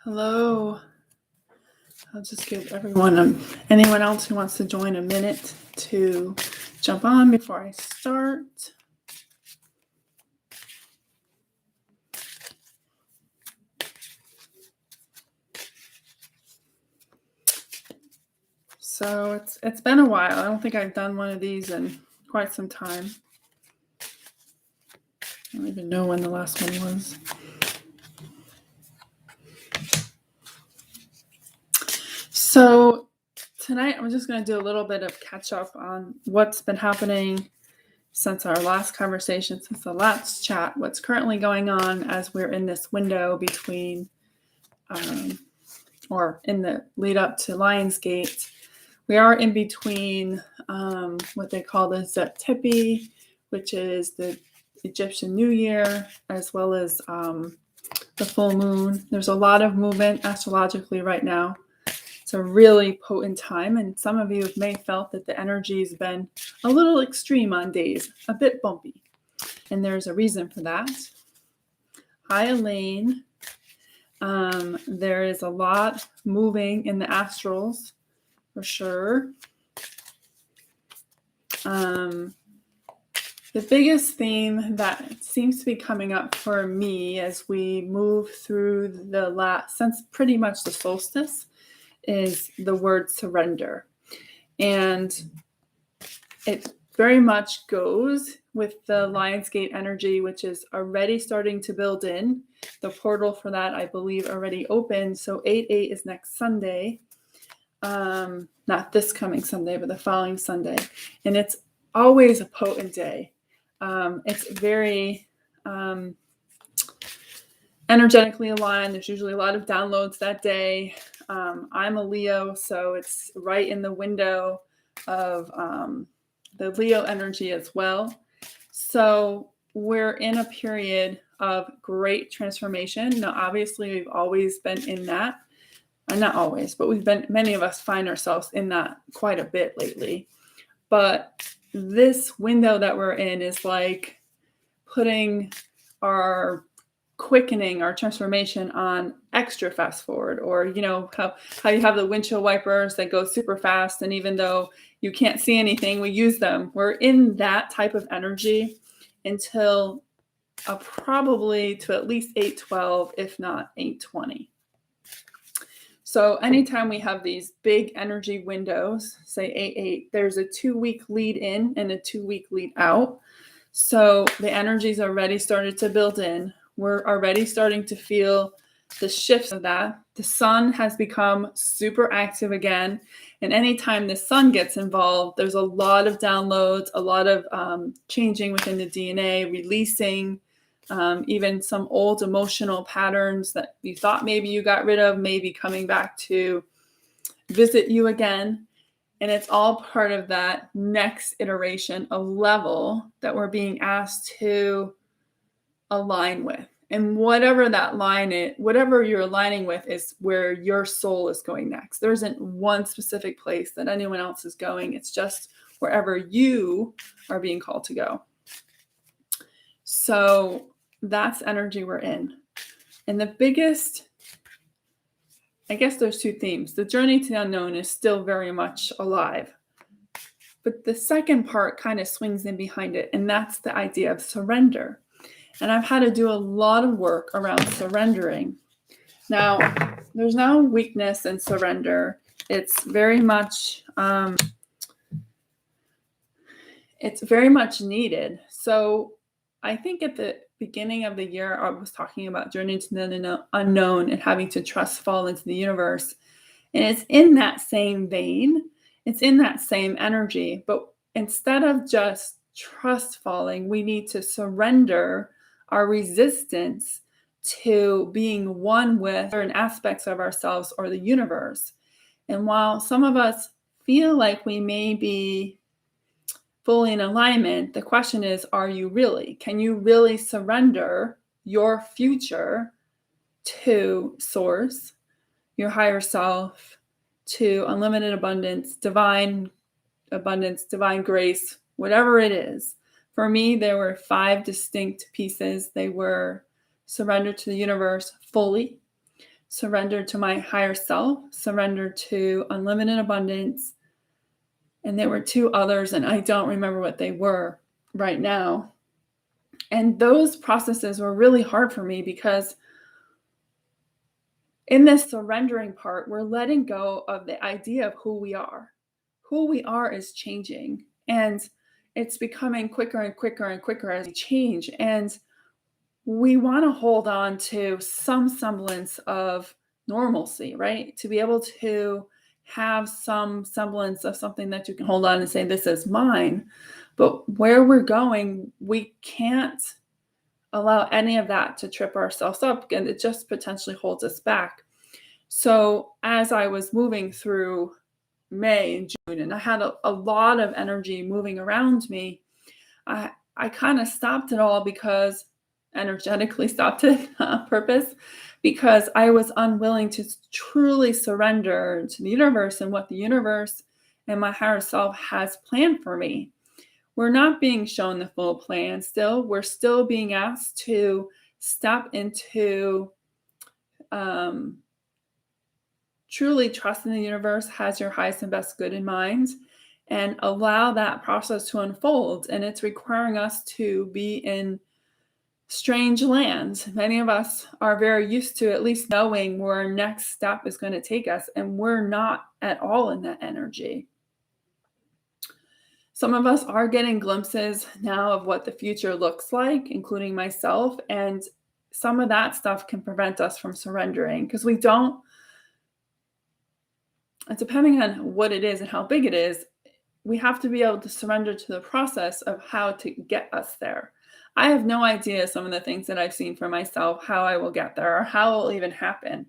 Hello. I'll just give anyone else who wants to join a minute to jump on before I start. So it's been a while. I don't think I've done one of these in quite some time. I don't even know when the last one was. So tonight I'm just going to do a little bit of catch up on what's been happening since our last conversation, since the last chat, what's currently going on as we're in this window between or in the lead up to Lionsgate. We are in between what they call the Zetipi, which is the Egyptian New Year, as well as the full moon. There's a lot of movement astrologically right now. It's a really potent time, and some of you may have felt that the energy has been a little extreme on days, a bit bumpy, and there's a reason for that. Hi, Elaine. There is a lot moving in the astrals, for sure. The biggest theme that seems to be coming up for me as we move through since pretty much the solstice, is the word surrender. And it very much goes with the Lionsgate energy, which is already starting to build in. The portal for that, I believe, already opened. So 8/8 is next Sunday. Not this coming Sunday, but the following Sunday. And it's always a potent day. It's very energetically aligned. There's usually a lot of downloads that day. I'm a Leo, so it's right in the window of the Leo energy as well. So we're in a period of great transformation. Now, obviously, we've always been in that. Not always, but many of us find ourselves in that quite a bit lately. But this window that we're in is like quickening our transformation on extra fast forward, or how you have the windshield wipers that go super fast, and even though you can't see anything, we use them. We're in that type of energy until probably to at least 8/12, if not 8/20. So anytime we have these big energy windows, say 8/8, there's a 2-week lead in and a 2-week lead out. So the energies already started to build in. We're already starting to feel the shifts of that. The sun has become super active again. And anytime the sun gets involved, there's a lot of downloads, a lot of changing within the DNA, releasing even some old emotional patterns that you thought maybe you got rid of, maybe coming back to visit you again. And it's all part of that next iteration of level that we're being asked to align with. And whatever that line is, whatever you're aligning with is where your soul is going next. There isn't one specific place that anyone else is going. It's just wherever you are being called to go. So that's energy we're in. And the biggest, I guess there's two themes. The journey to the unknown is still very much alive. But the second part kind of swings in behind it, and that's the idea of surrender. And I've had to do a lot of work around surrendering. Now, there's no weakness in surrender. It's very much needed. So I think at the beginning of the year, I was talking about journey to the unknown and having to fall into the universe. And it's in that same vein. It's in that same energy. But instead of just trust falling, we need to surrender our resistance to being one with certain aspects of ourselves or the universe. And while some of us feel like we may be fully in alignment, the question is, are you really? Can you really surrender your future to source, your higher self, to unlimited abundance, divine grace, whatever it is? For me, there were 5 distinct pieces. They were surrender to the universe fully, surrender to my higher self, surrender to unlimited abundance. And there were two others, and I don't remember what they were right now. And those processes were really hard for me because in this surrendering part, we're letting go of the idea of who we are. Who we are is changing, and it's becoming quicker and quicker and quicker as we change. And we want to hold on to some semblance of normalcy, right? To be able to have some semblance of something that you can hold on and say, this is mine. But where we're going, we can't allow any of that to trip ourselves up, and it just potentially holds us back. So as I was moving through May and June, and I had a lot of energy moving around me, I kind of stopped it all, because energetically stopped it on purpose, because I was unwilling to truly surrender to the universe and what the universe and my higher self has planned for me. We're not being shown the full plan still. We're still being asked to step into truly trusting the universe has your highest and best good in mind, and allow that process to unfold. And it's requiring us to be in strange lands. Many of us are very used to at least knowing where our next step is going to take us, and we're not at all in that energy. Some of us are getting glimpses now of what the future looks like, including myself, and some of that stuff can prevent us from surrendering, because we don't, depending on what it is and how big it is, we have to be able to surrender to the process of how to get us there. I have no idea some of the things that I've seen for myself, how I will get there, or how it will even happen,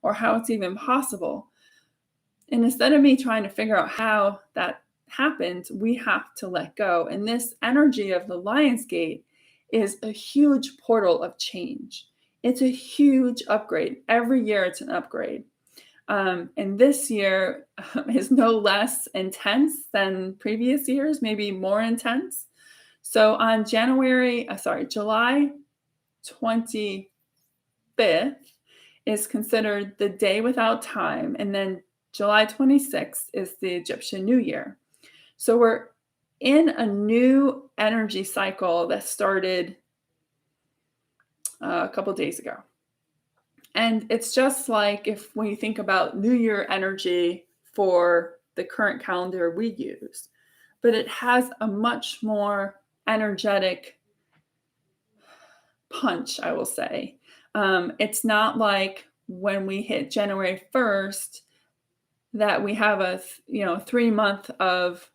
or how it's even possible. And instead of me trying to figure out how that happened, we have to let go. And this energy of the Lion's Gate is a huge portal of change. It's a huge upgrade. Every year it's an upgrade. And this year is no less intense than previous years, maybe more intense. So on July 25th is considered the day without time. And then July 26th is the Egyptian New Year. So we're in a new energy cycle that started a couple days ago. And it's just like when you think about New Year energy for the current calendar we use, but it has a much more energetic punch, I will say. It's not like when we hit January 1st that we have a 3 months of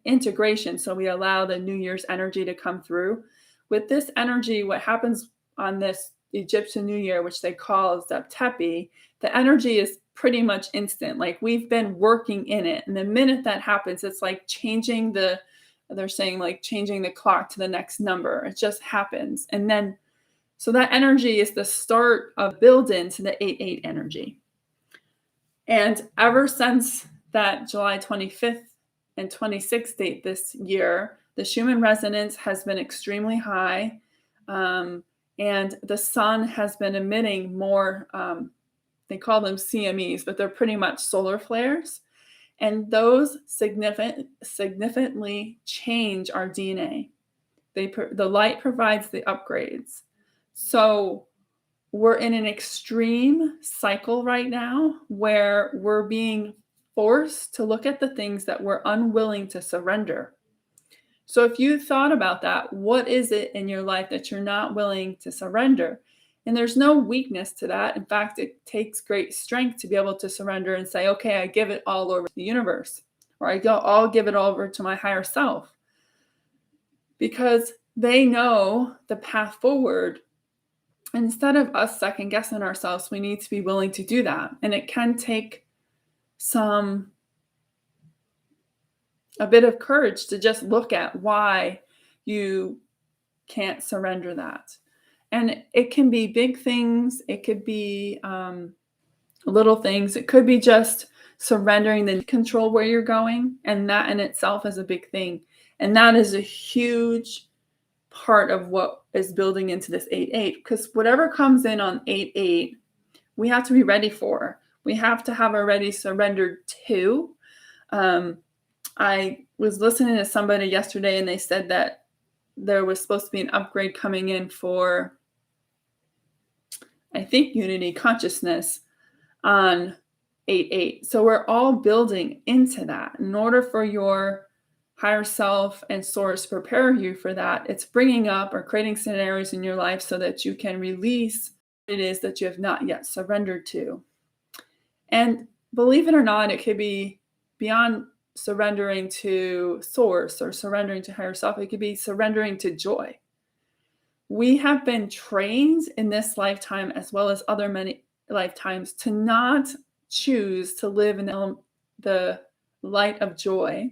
integration. So we allow the New Year's energy to come through. With this energy, what happens on this Egyptian New Year, which they call Zeptepi, the energy is pretty much instant. Like, we've been working in it. And the minute that happens, it's like changing they're saying like changing the clock to the next number. It just happens. And then, so that energy is the start of build into the 8/8 energy. And ever since that July 25th and 26th date this year, the Schumann resonance has been extremely high. And the sun has been emitting more, they call them CMEs, but they're pretty much solar flares. And those significantly change our DNA. The light provides the upgrades. So we're in an extreme cycle right now where we're being forced to look at the things that we're unwilling to surrender. So if you thought about that, what is it in your life that you're not willing to surrender? And there's no weakness to that. In fact, it takes great strength to be able to surrender and say, okay, I give it all over to the universe, or I'll give it all over to my higher self, because they know the path forward. And instead of us second guessing ourselves, we need to be willing to do that. And it can take a bit of courage to just look at why you can't surrender that. And it can be big things. It could be little things. It could be just surrendering the control where you're going. And that in itself is a big thing. And that is a huge part of what is building into this 8/8. Because whatever comes in on 8/8 we have to be ready for. We have to have already surrendered to. I was listening to somebody yesterday, and they said that there was supposed to be an upgrade coming in for, I think, Unity Consciousness on 8/8. So we're all building into that. In order for your higher self and source to prepare you for that, it's bringing up or creating scenarios in your life so that you can release what it is that you have not yet surrendered to. And believe it or not, it could be beyond surrendering to source or surrendering to higher self. It could be surrendering to joy. We have been trained in this lifetime, as well as other many lifetimes, to not choose to live in the light of joy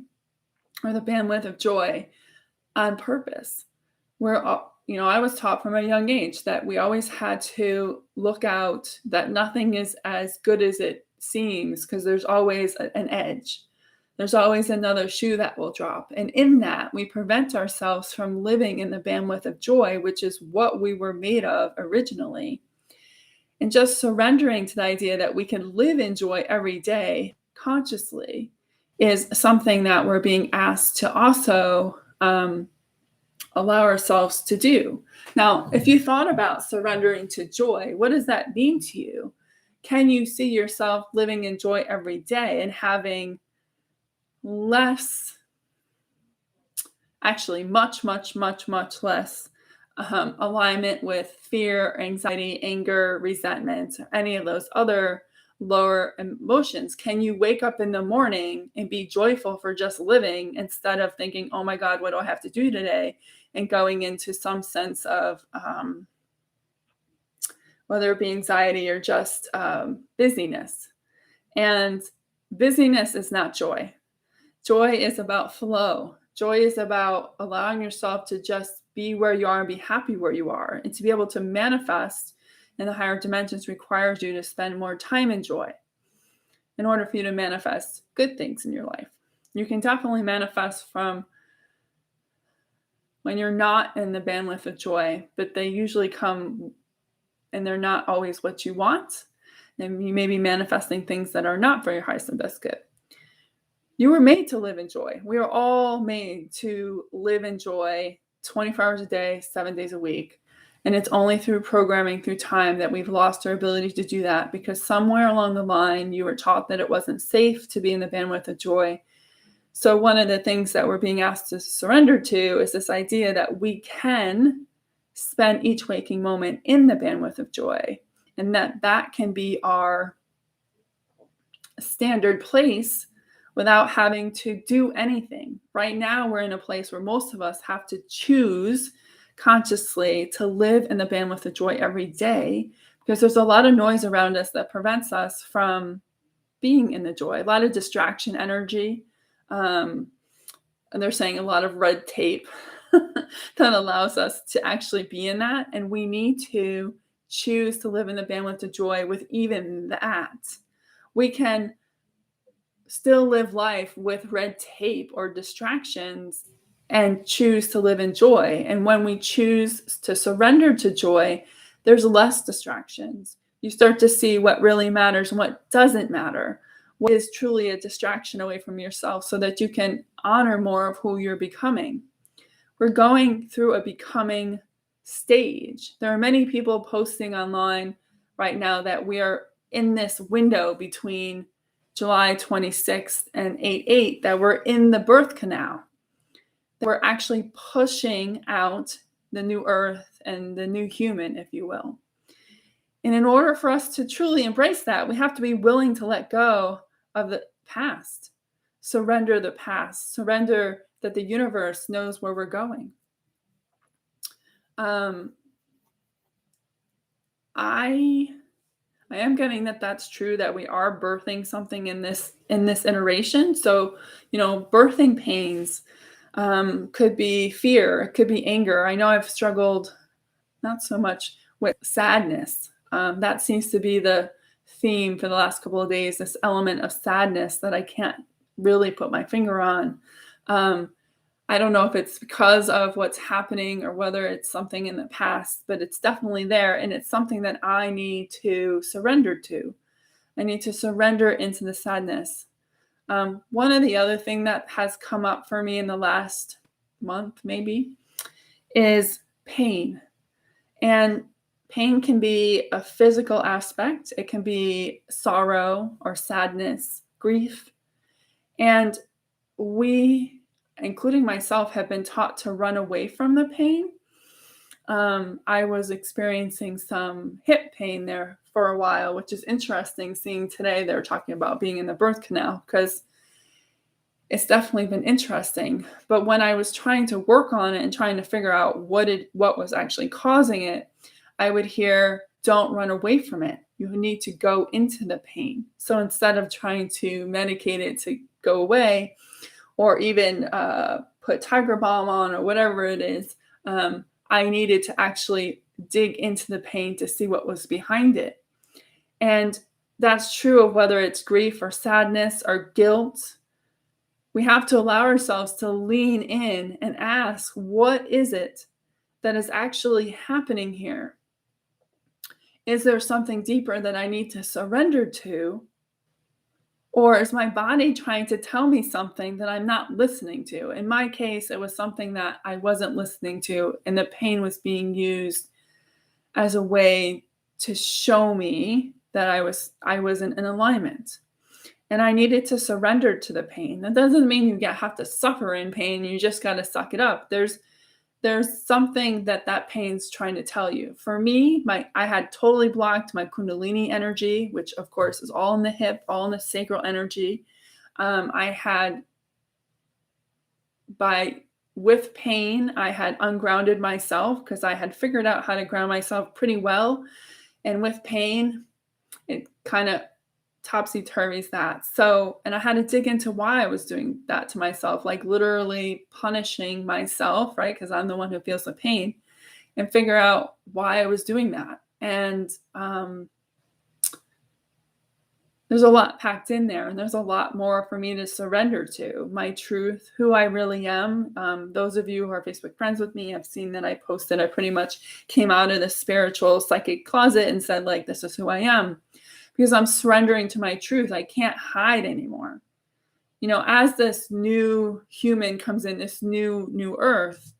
or the bandwidth of joy on purpose. I was taught from a young age that we always had to look out, that nothing is as good as it seems, because there's always an edge. There's always another shoe that will drop. And in that, we prevent ourselves from living in the bandwidth of joy, which is what we were made of originally. And just surrendering to the idea that we can live in joy every day consciously is something that we're being asked to also allow ourselves to do. Now, if you thought about surrendering to joy, what does that mean to you? Can you see yourself living in joy every day and having less, actually much, much, much, much less alignment with fear, anxiety, anger, resentment, any of those other lower emotions? Can you wake up in the morning and be joyful for just living, instead of thinking, oh my God, what do I have to do today? And going into some sense of whether it be anxiety or just busyness. And busyness is not joy. Joy is about flow. Joy is about allowing yourself to just be where you are and be happy where you are. And to be able to manifest in the higher dimensions requires you to spend more time in joy in order for you to manifest good things in your life. You can definitely manifest from when you're not in the bandwidth of joy, but they usually come and they're not always what you want. And you may be manifesting things that are not for your highest and best good. You were made to live in joy. We are all made to live in joy 24 hours a day, 7 days a week. And it's only through programming, through time, that we've lost our ability to do that, because somewhere along the line, you were taught that it wasn't safe to be in the bandwidth of joy. So one of the things that we're being asked to surrender to is this idea that we can spend each waking moment in the bandwidth of joy, and that can be our standard place without having to do anything. Right now, we're in a place where most of us have to choose consciously to live in the bandwidth of joy every day, because there's a lot of noise around us that prevents us from being in the joy, a lot of distraction energy. And they're saying a lot of red tape that allows us to actually be in that. And we need to choose to live in the bandwidth of joy with even that. We can still live life with red tape or distractions and choose to live in joy. And when we choose to surrender to joy, there's less distractions. You start to see what really matters and what doesn't matter, what is truly a distraction away from yourself, so that you can honor more of who you're becoming. We're going through a becoming stage. There are many people posting online right now that we are in this window between July 26th and 8/8, that we're in the birth canal. That we're actually pushing out the new earth and the new human, if you will. And in order for us to truly embrace that, we have to be willing to let go of the past, surrender the past, surrender that the universe knows where we're going. I am getting that that's true, that we are birthing something in this iteration. So, birthing pains could be fear, it could be anger. I know I've struggled not so much with sadness. That seems to be the theme for the last couple of days, this element of sadness that I can't really put my finger on. I don't know if it's because of what's happening or whether it's something in the past, but it's definitely there. And it's something that I need to surrender to. I need to surrender into the sadness. One of the other thing that has come up for me in the last month, maybe, is pain. And pain can be a physical aspect. It can be sorrow or sadness, grief. And we, including myself, have been taught to run away from the pain. I was experiencing some hip pain there for a while, which is interesting seeing today they're talking about being in the birth canal, because it's definitely been interesting. But when I was trying to work on it and trying to figure out what was actually causing it, I would hear, don't run away from it. You need to go into the pain. So instead of trying to medicate it to go away, or even put Tiger Balm on or whatever it is, I needed to actually dig into the pain to see what was behind it. And that's true of whether it's grief or sadness or guilt. We have to allow ourselves to lean in and ask, what is it that is actually happening here? Is there something deeper that I need to surrender to? Or is my body trying to tell me something that I'm not listening to? In my case, it was something that I wasn't listening to, and the pain was being used as a way to show me that I wasn't in alignment. And I needed to surrender to the pain. That doesn't mean you have to suffer in pain. You just got to suck it up. There's something that pain's trying to tell you. For me, I had totally blocked my Kundalini energy, which of course is all in the hip, all in the sacral energy. With pain, I had ungrounded myself because I had figured out how to ground myself pretty well. And with pain, it kind of topsy-turvies that. So, and I had to dig into why I was doing that to myself, like literally punishing myself, right? Because I'm the one who feels the pain, and figure out why I was doing that. And there's a lot packed in there, and there's a lot more for me to surrender to. My truth, who I really am. Those of you who are Facebook friends with me have seen that I posted, I pretty much came out of the spiritual psychic closet and said, like, this is who I am. Because I'm surrendering to my truth. I can't hide anymore. As this new human comes in, this new earth,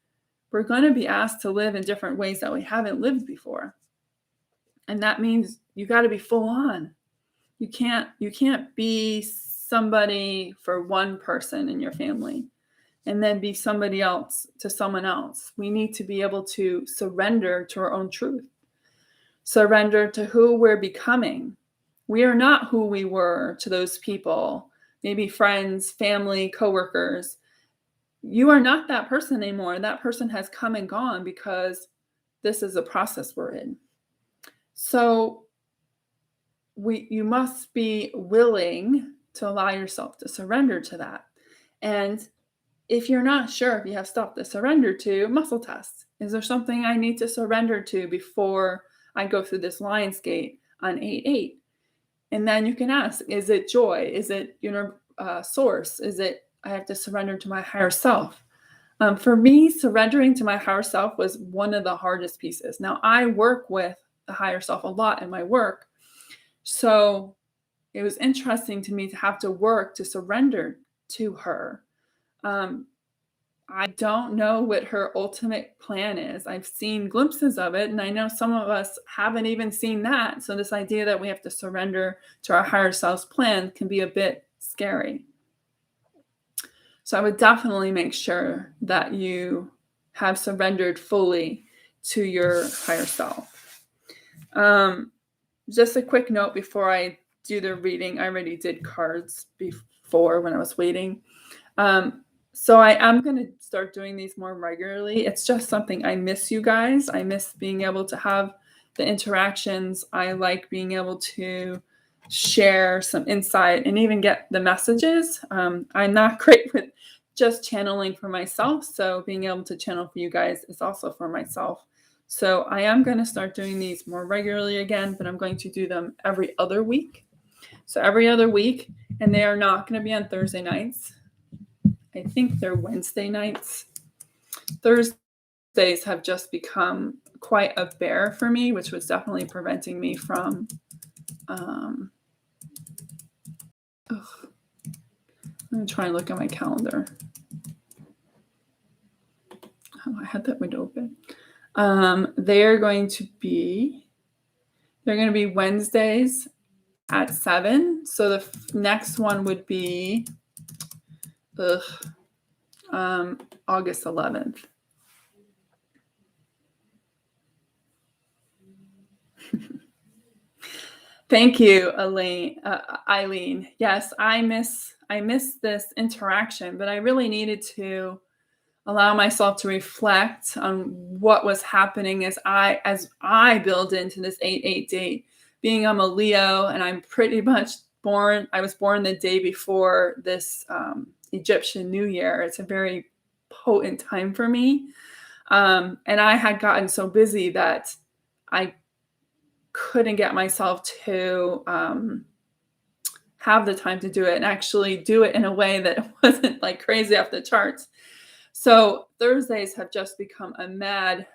we're going to be asked to live in different ways that we haven't lived before. And that means you got to be full on. You can't be somebody for one person in your family and then be somebody else to someone else. We need to be able to surrender to our own truth. Surrender to who we're becoming. We are not who we were to those people, maybe friends, family, coworkers. You are not that person anymore. That person has come and gone because this is a process we're in. So you must be willing to allow yourself to surrender to that. And if you're not sure if you have stuff to surrender to, muscle test. Is there something I need to surrender to before I go through this Lion's Gate on 8/8? And then you can ask, is it joy? Is it source? Is it I have to surrender to my higher self? For me, surrendering to my higher self was one of the hardest pieces. Now, I work with the higher self a lot in my work. So it was interesting to me to have to work to surrender to her. I don't know what her ultimate plan is. I've seen glimpses of it, and I know some of us haven't even seen that. So this idea that we have to surrender to our higher self's plan can be a bit scary. So I would definitely make sure that you have surrendered fully to your higher self. Just a quick note before I do the reading. I already did cards before when I was waiting. So I am going to start doing these more regularly. It's just something I miss, you guys. I miss being able to have the interactions. I like being able to share some insight and even get the messages. I'm not great with just channeling for myself. So being able to channel for you guys is also for myself. So I am going to start doing these more regularly again, but I'm going to do them every other week. So every other week, and they are not going to be on Thursday nights. I think they're Wednesday nights. Thursdays have just become quite a bear for me, which was definitely preventing me from I'm going to try and look at my calendar. Oh, I had that window open. They're going to be Wednesdays at 7. So the next one would be August 11th. Thank you, Eileen. Yes, I miss this interaction, but I really needed to allow myself to reflect on what was happening as I build into this 8/8 date. Being I'm a Leo, and I'm pretty much I was born the day before this Egyptian New Year. It's a very potent time for me. And I had gotten so busy that I couldn't get myself to have the time to do it and actually do it in a way that wasn't like crazy off the charts. So Thursdays have just become a mad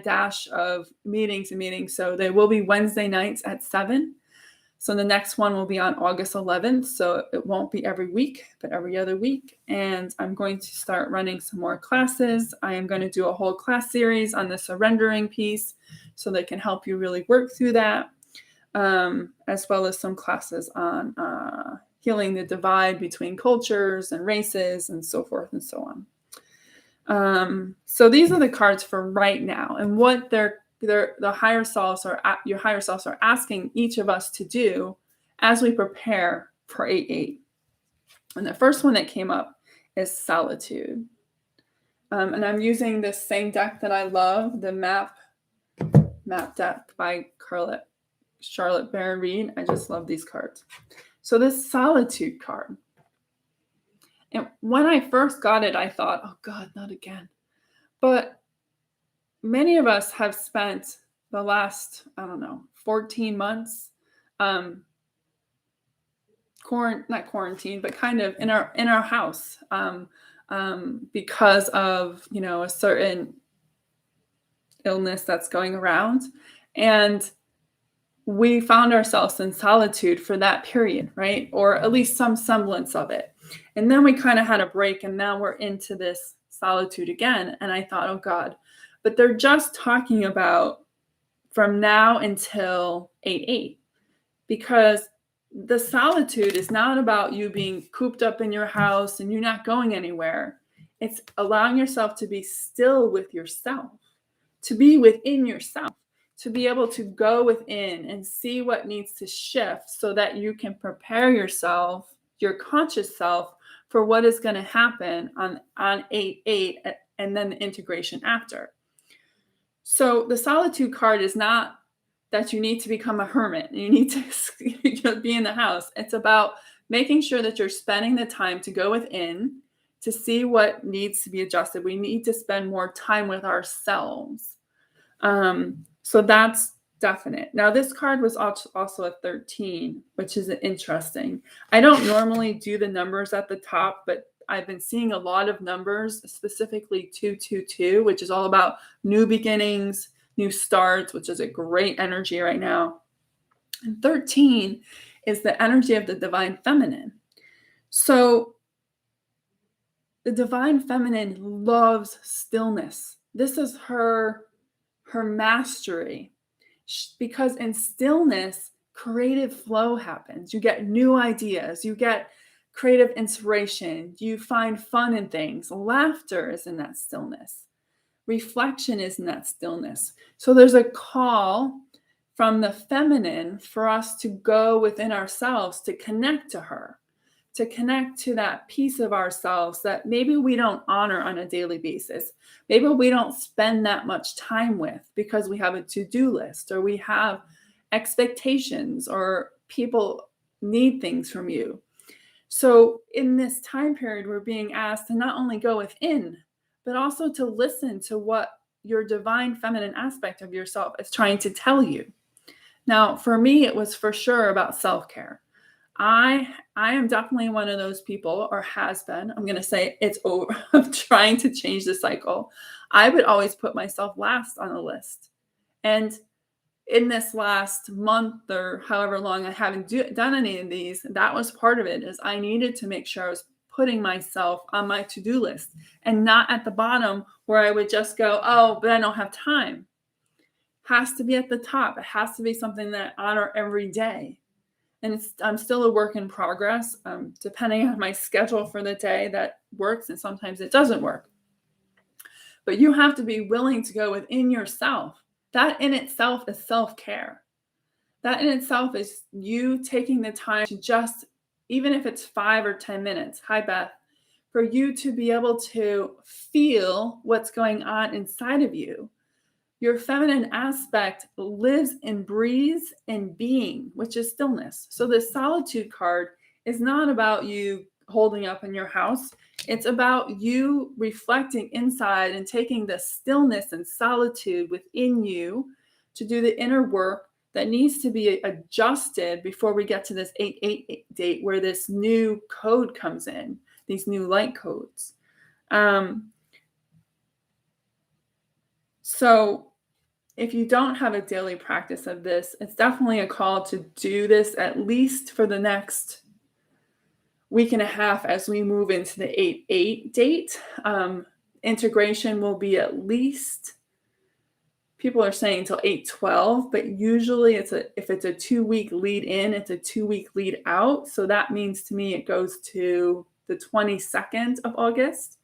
dash of meetings and meetings. So they will be Wednesday nights at 7. So the next one will be on August 11th. So it won't be every week, but every other week. And I'm going to start running some more classes. I am going to do a whole class series on the surrendering piece so they can help you really work through that, as well as some classes on healing the divide between cultures and races and so forth and so on. So these are the cards for right now, and what the higher selves your higher selves are asking each of us to do as we prepare for 8/8. And the first one that came up is Solitude. And I'm using this same deck that I love, the map deck by Charlotte Baron Reed. I just love these cards. So this Solitude card. And when I first got it, I thought, oh God, not again. But many of us have spent the last, 14 months, not quarantine, but kind of in our house, because of, a certain illness that's going around. And we found ourselves in solitude for that period, right? Or at least some semblance of it. And then we kind of had a break, and now we're into this solitude again. And I thought, oh God, but they're just talking about from now until 8/8, because the solitude is not about you being cooped up in your house and you're not going anywhere. It's allowing yourself to be still with yourself, to be within yourself, to be able to go within and see what needs to shift so that you can prepare yourself, your conscious self, for what is going to happen on 8/8 and then the integration after. So the solitude card is not that you need to become a hermit. You need to be in the house. It's about making sure that you're spending the time to go within to see what needs to be adjusted. We need to spend more time with ourselves. So that's definite. Now, this card was also a 13, which is interesting. I don't normally do the numbers at the top, but I've been seeing a lot of numbers, specifically 222, which is all about new beginnings, new starts, which is a great energy right now. And 13 is the energy of the divine feminine. So the divine feminine loves stillness. This is her mastery, because in stillness, creative flow happens. You get new ideas, you get creative inspiration, you find fun in things. Laughter is in that stillness. Reflection is in that stillness. So there's a call from the feminine for us to go within ourselves, to connect to her, to connect to that piece of ourselves that maybe we don't honor on a daily basis. Maybe we don't spend that much time with because we have a to-do list, or we have expectations, or people need things from you. So in this time period, we're being asked to not only go within, but also to listen to what your divine feminine aspect of yourself is trying to tell you. Now, for me, it was for sure about self-care. I am definitely one of those people, or has been. I'm going to say it's over. I'm trying to change the cycle. I would always put myself last on the list. And in this last month or however long I haven't done any of these, that was part of it, is I needed to make sure I was putting myself on my to-do list and not at the bottom where I would just go, oh, but I don't have time. Has to be at the top. It has to be something that I honor every day. And I'm still a work in progress, depending on my schedule for the day that works, and sometimes it doesn't work. But you have to be willing to go within yourself. That in itself is self-care. That in itself is you taking the time to just, even if it's 5 or 10 minutes, hi Beth, for you to be able to feel what's going on inside of you. Your feminine aspect lives and breathes in being, which is stillness. So the solitude card is not about you holding up in your house. It's about you reflecting inside and taking the stillness and solitude within you to do the inner work that needs to be adjusted before we get to this 8/8 date, where this new code comes in, these new light codes. So if you don't have a daily practice of this, it's definitely a call to do this at least for the next week and a half as we move into the 8/8 date. Integration will be at least, people are saying until 8/12, but usually if it's a 2-week lead in, it's a 2-week lead out. So that means to me it goes to the 22nd of August.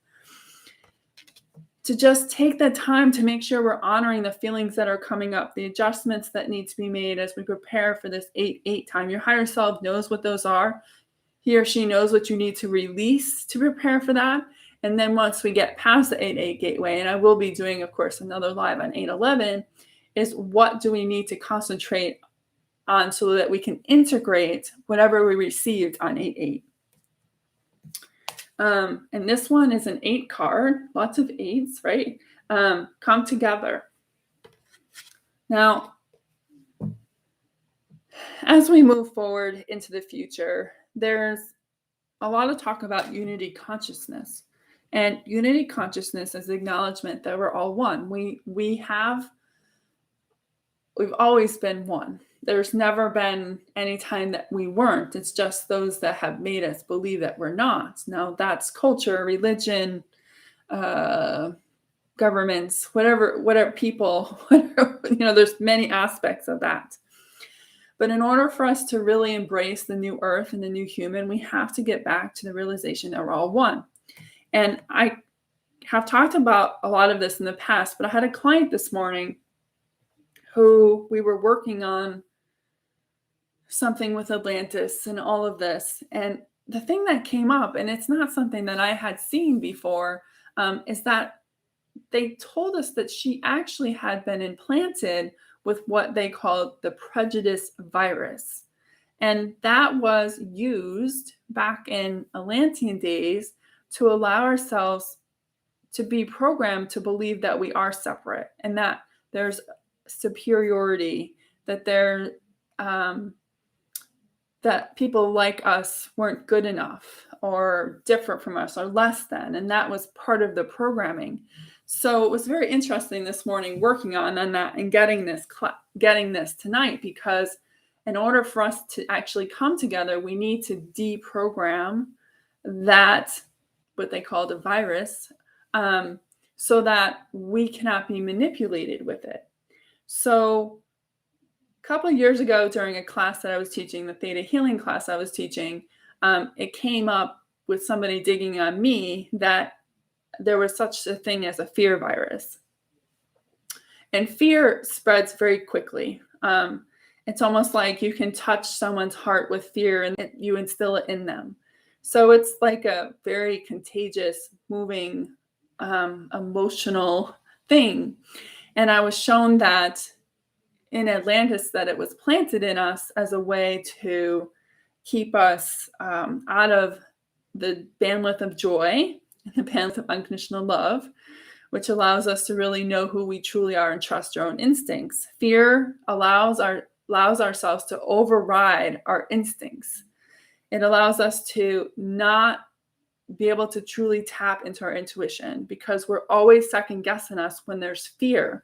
To just take the time to make sure we're honoring the feelings that are coming up, the adjustments that need to be made as we prepare for this 8/8 time. Your higher self knows what those are. He or she knows what you need to release to prepare for that. And then once we get past the 8/8 gateway, and I will be doing, of course, another live on 8/11, is what do we need to concentrate on so that we can integrate whatever we received on 8/8. And this one is an 8 card, lots of 8s, right? Come together. Now, as we move forward into the future, there's a lot of talk about unity consciousness. And unity consciousness is acknowledgement that we're all one. We've always been one. There's never been any time that we weren't. It's just those that have made us believe that we're not. Now that's culture, religion, governments, whatever people, there's many aspects of that. But in order for us to really embrace the new earth and the new human, we have to get back to the realization that we're all one. And I have talked about a lot of this in the past, but I had a client this morning who we were working on something with Atlantis and all of this. And the thing that came up, and it's not something that I had seen before, is that they told us that she actually had been implanted with what they called the prejudice virus. And that was used back in Atlantean days to allow ourselves to be programmed to believe that we are separate and that there's superiority, that that people like us weren't good enough or different from us or less than. And that was part of the programming. So it was very interesting this morning working on that and getting this tonight, because in order for us to actually come together, we need to deprogram that, what they call the virus, so that we cannot be manipulated with it. So a couple of years ago during a class that I was teaching, the theta healing class I was teaching, it came up with somebody digging on me that there was such a thing as a fear virus. And fear spreads very quickly. It's almost like you can touch someone's heart with fear and you instill it in them. So it's like a very contagious, moving, emotional thing. And I was shown that in Atlantis, that it was planted in us as a way to keep us out of the bandwidth of joy and the bandwidth of unconditional love, which allows us to really know who we truly are and trust our own instincts. Fear allows ourselves to override our instincts. It allows us to not be able to truly tap into our intuition because we're always second guessing us when there's fear.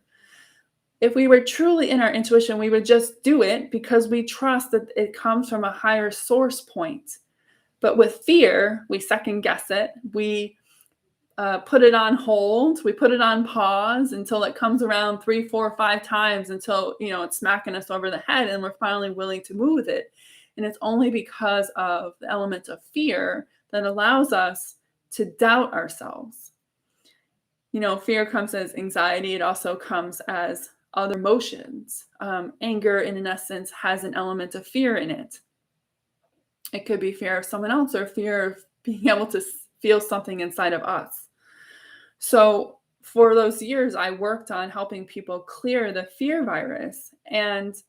If we were truly in our intuition, we would just do it because we trust that it comes from a higher source point. But with fear, we second guess it. We put it on hold. We put it on pause until it comes around 3, 4, 5 times until, it's smacking us over the head and we're finally willing to move with it. And it's only because of the element of fear that allows us to doubt ourselves. Fear comes as anxiety. It also comes as other emotions. Anger, in essence, has an element of fear in it. It could be fear of someone else or fear of being able to feel something inside of us. So for those years, I worked on helping people clear the fear virus. And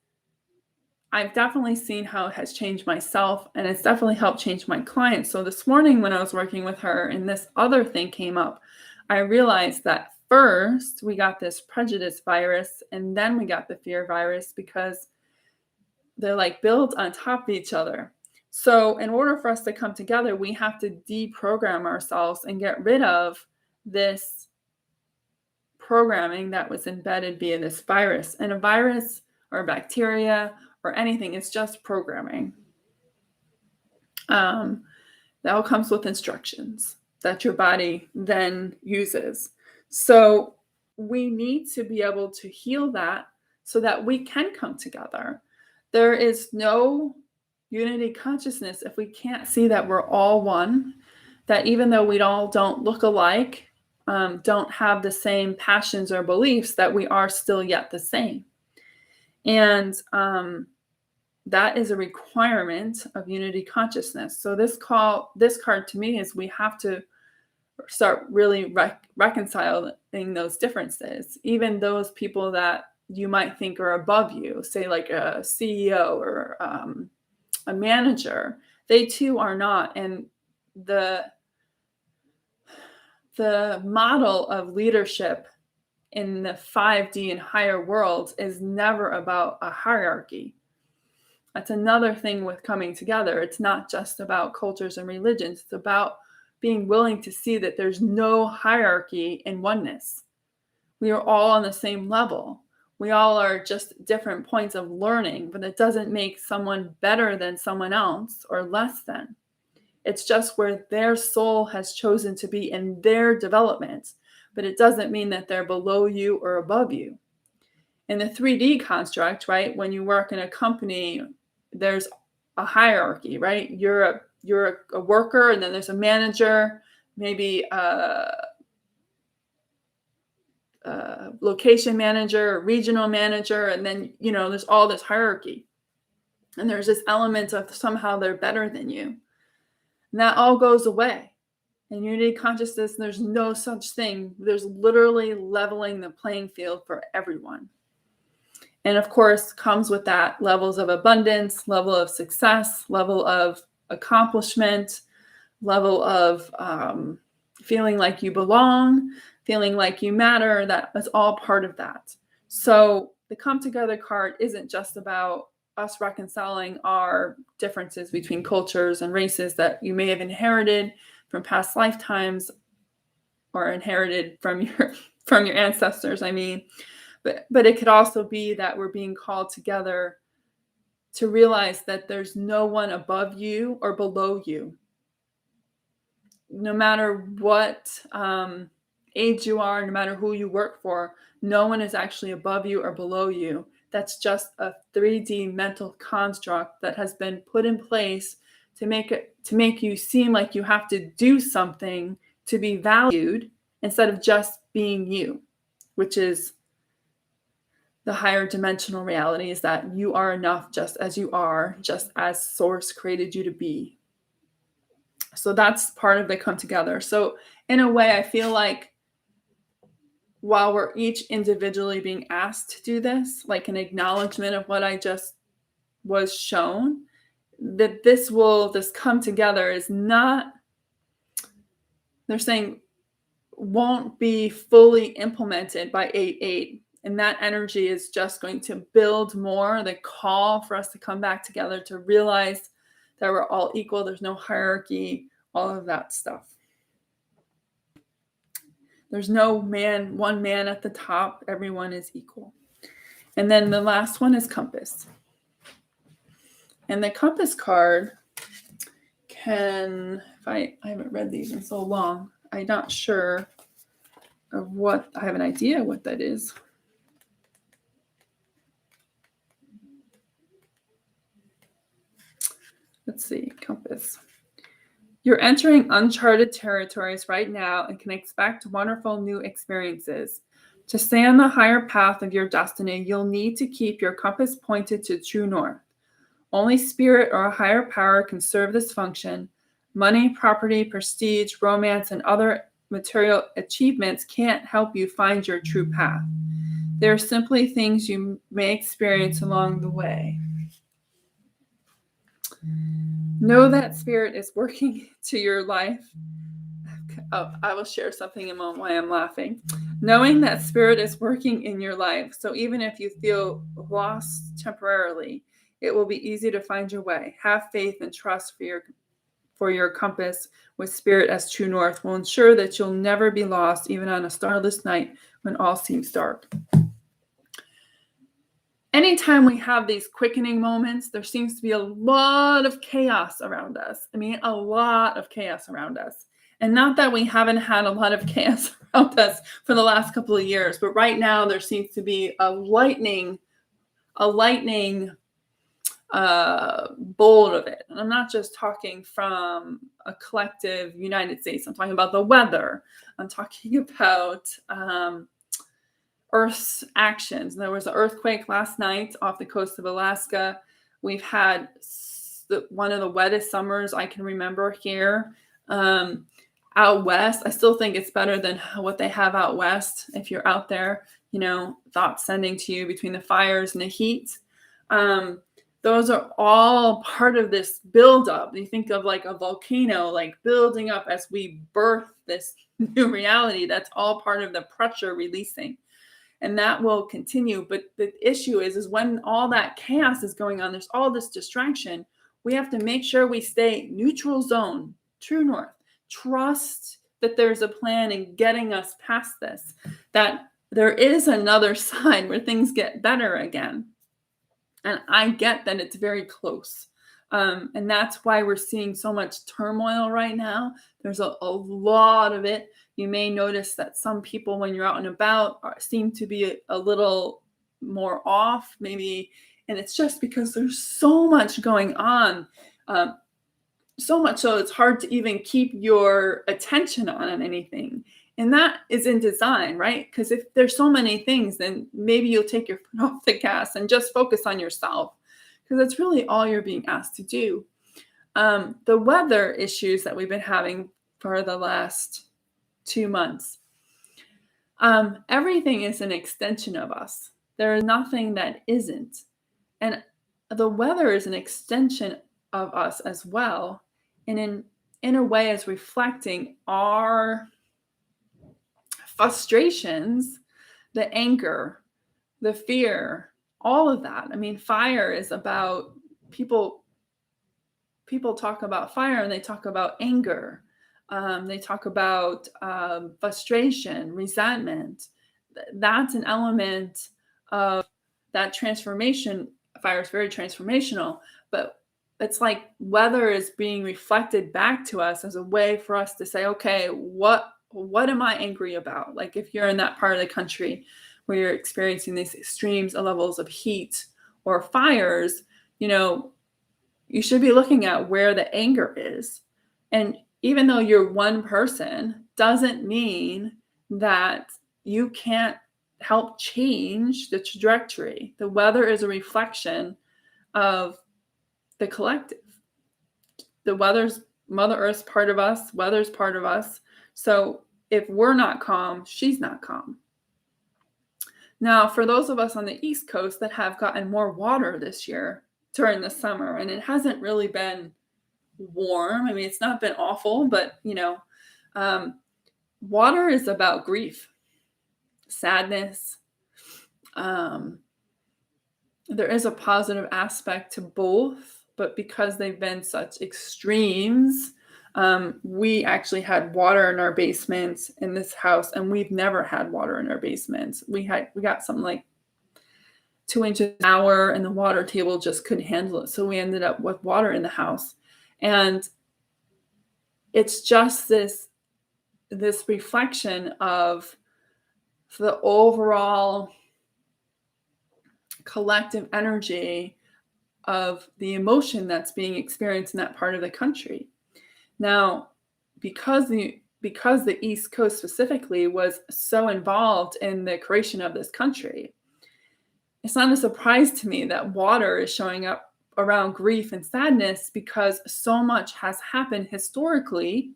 I've definitely seen how it has changed myself, and it's definitely helped change my clients. So this morning when I was working with her and this other thing came up, I realized that first we got this prejudice virus and then we got the fear virus because they're like built on top of each other. So in order for us to come together, we have to deprogram ourselves and get rid of this programming that was embedded via this virus. And a virus or bacteria or anything is just programming. That all comes with instructions that your body then uses. So we need to be able to heal that so that we can come together. There is no unity consciousness if we can't see that we're all one, that even though we all don't look alike, don't have the same passions or beliefs, that we are still yet the same. And that is a requirement of unity consciousness. So this card to me is we have to start really reconciling those differences. Even those people that you might think are above you, say like a CEO or a manager, they too are not. And the model of leadership in the 5D and higher worlds is never about a hierarchy. That's another thing with coming together. It's not just about cultures and religions. It's about being willing to see that there's no hierarchy in oneness. We are all on the same level. We all are just different points of learning, but it doesn't make someone better than someone else or less than. It's just where their soul has chosen to be in their development, but it doesn't mean that they're below you or above you. In the 3D construct, right, when you work in a company, there's a hierarchy, right? You're a worker, and then there's a manager, maybe a location manager, a regional manager, and then, there's all this hierarchy. And there's this element of somehow they're better than you. And that all goes away. In unity consciousness, there's no such thing. There's literally leveling the playing field for everyone. And of course, comes with that levels of abundance, level of success, level of accomplishment, level of feeling like you belong, feeling like you matter. That is all part of that. So the Come Together card isn't just about us reconciling our differences between cultures and races that you may have inherited from past lifetimes or inherited from your ancestors, But it could also be that we're being called together to realize that there's no one above you or below you. No matter what age you are, no matter who you work for, no one is actually above you or below you. That's just a 3D mental construct that has been put in place to make you seem like you have to do something to be valued instead of just being you, which is the higher dimensional reality, is that you are enough just as you are, just as Source created you to be. So that's part of the come together. So in a way, I feel like while we're each individually being asked to do this, like an acknowledgement of what I just was shown, that this come together is not, they're saying, won't be fully implemented by 8/8. And that energy is just going to build more, the call for us to come back together, to realize that we're all equal. There's no hierarchy, all of that stuff. There's no one man at the top. Everyone is equal. And then the last one is compass. And the compass card can, if I haven't read these in so long, I'm not sure of what, I have an idea what that is. Let's see, compass. You're entering uncharted territories right now and can expect wonderful new experiences. To stay on the higher path of your destiny, you'll need to keep your compass pointed to true north. Only spirit or a higher power can serve this function. Money, property, prestige, romance, and other material achievements can't help you find your true path. They're simply things you may experience along the way. Know that spirit is working to your life. Oh, I will share something in a moment why I'm laughing. Knowing that spirit is working in your life. So even if you feel lost temporarily, it will be easy to find your way. Have faith and trust for your compass with spirit as true north will ensure that you'll never be lost, even on a starless night when all seems dark. Anytime we have these quickening moments, there seems to be a lot of chaos around us. I mean, a lot of chaos around us. And not that we haven't had a lot of chaos around us for the last couple of years, but right now there seems to be a lightning bolt of it. And I'm not just talking from a collective United States. I'm talking about the weather. I'm talking about Earth's actions. There was an earthquake last night off the coast of Alaska. We've had one of the wettest summers I can remember here. Out west, I still think it's better than what they have out west. If you're out there, thoughts sending to you between the fires and the heat. Those are all part of this buildup. You think of like a volcano, like building up as we birth this new reality. That's all part of the pressure releasing. And that will continue. But the issue is when all that chaos is going on, there's all this distraction. We have to make sure we stay neutral zone, true north. Trust that there's a plan in getting us past this, that there is another side where things get better again. And I get that it's very close. And that's why we're seeing so much turmoil right now. There's a lot of it. You may notice that some people, when you're out and about, seem to be a little more off, maybe. And it's just because there's so much going on. So much so it's hard to even keep your attention on anything. And that is in design, right? Because if there's so many things, then maybe you'll take your foot off the gas and just focus on yourself, because that's really all you're being asked to do. The weather issues that we've been having for the last 2 months, everything is an extension of us. There is nothing that isn't. And the weather is an extension of us as well. And in a way, is reflecting our frustrations, the anger, the fear, all of that. I mean, fire is about people talk about fire and they talk about anger. They talk about frustration, resentment. That's an element of that transformation. Fire is very transformational, but it's like weather is being reflected back to us as a way for us to say, okay, what am I angry about? Like if you're in that part of the country where you're experiencing these extremes of levels of heat or fires, you should be looking at where the anger is. And even though you're one person, doesn't mean that you can't help change the trajectory. The weather is a reflection of the collective. The Mother Earth's part of us, weather's part of us. So if we're not calm, she's not calm. Now, for those of us on the East Coast that have gotten more water this year during the summer, and it hasn't really been warm. I mean, it's not been awful, but water is about grief, sadness. There is a positive aspect to both, but because they've been such extremes, we actually had water in our basement in this house, and we've never had water in our basement. We got something like 2 inches an hour, and the water table just couldn't handle it. So we ended up with water in the house. And it's just this reflection of the overall collective energy of the emotion that's being experienced in that part of the country. Now, because the East Coast specifically was so involved in the creation of this country, it's not a surprise to me that water is showing up around grief and sadness, because so much has happened historically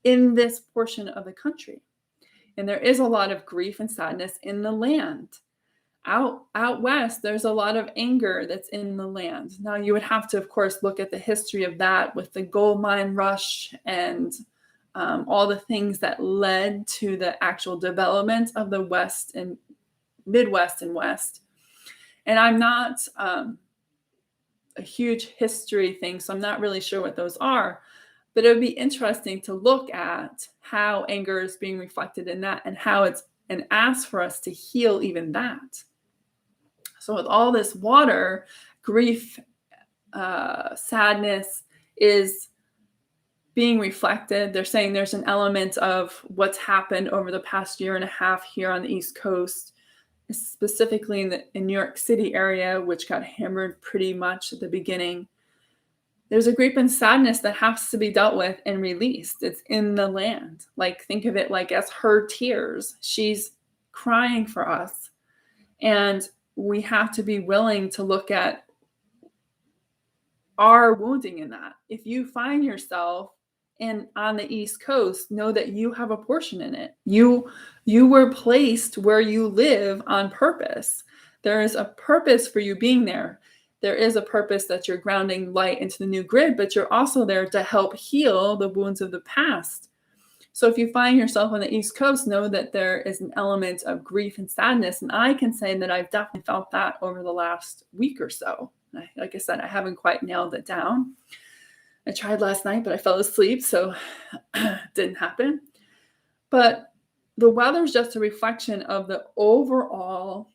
in this portion of the country. And there is a lot of grief and sadness in the land. Out west, there's a lot of anger that's in the land. Now, you would have to, of course, look at the history of that with the gold mine rush and all the things that led to the actual development of the West and Midwest and West. And I'm not a huge history thing, so I'm not really sure what those are. But it would be interesting to look at how anger is being reflected in that, and how it's an ask for us to heal even that. So with all this water, grief, sadness is being reflected. They're saying there's an element of what's happened over the past year and a half here on the East Coast, specifically in New York City area, which got hammered pretty much at the beginning. There's a grief and sadness that has to be dealt with and released. It's in the land. Like, think of it like as her tears. She's crying for us. And we have to be willing to look at our wounding in that. If you find yourself on the East Coast, know that you have a portion in it. You were placed where you live on purpose. There is a purpose for you being there. There is a purpose that you're grounding light into the new grid, but you're also there to help heal the wounds of the past. So if you find yourself on the East Coast, know that there is an element of grief and sadness. And I can say that I've definitely felt that over the last week or so. Like I said, I haven't quite nailed it down. I tried last night, but I fell asleep, so it didn't happen. But the weather is just a reflection of the overall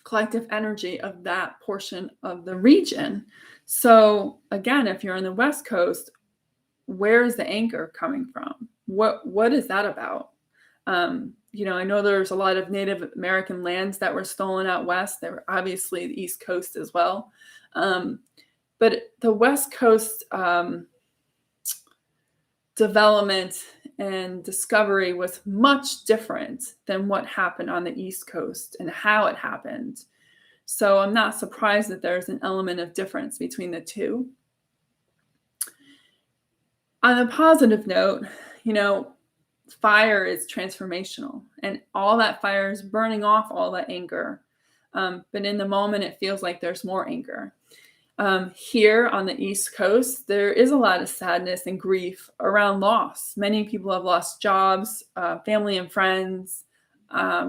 collective energy of that portion of the region. So again, if you're on the West Coast, where is the anger coming from? What is that about? I know there's a lot of Native American lands that were stolen out west. There were obviously the East Coast as well. But the West Coast development and discovery was much different than what happened on the East Coast and how it happened. So I'm not surprised that there's an element of difference between the two. On a positive note, fire is transformational, and all that fire is burning off all that anger. But in the moment, it feels like there's more anger. Here on the East Coast, there is a lot of sadness and grief around loss. Many people have lost jobs, family and friends,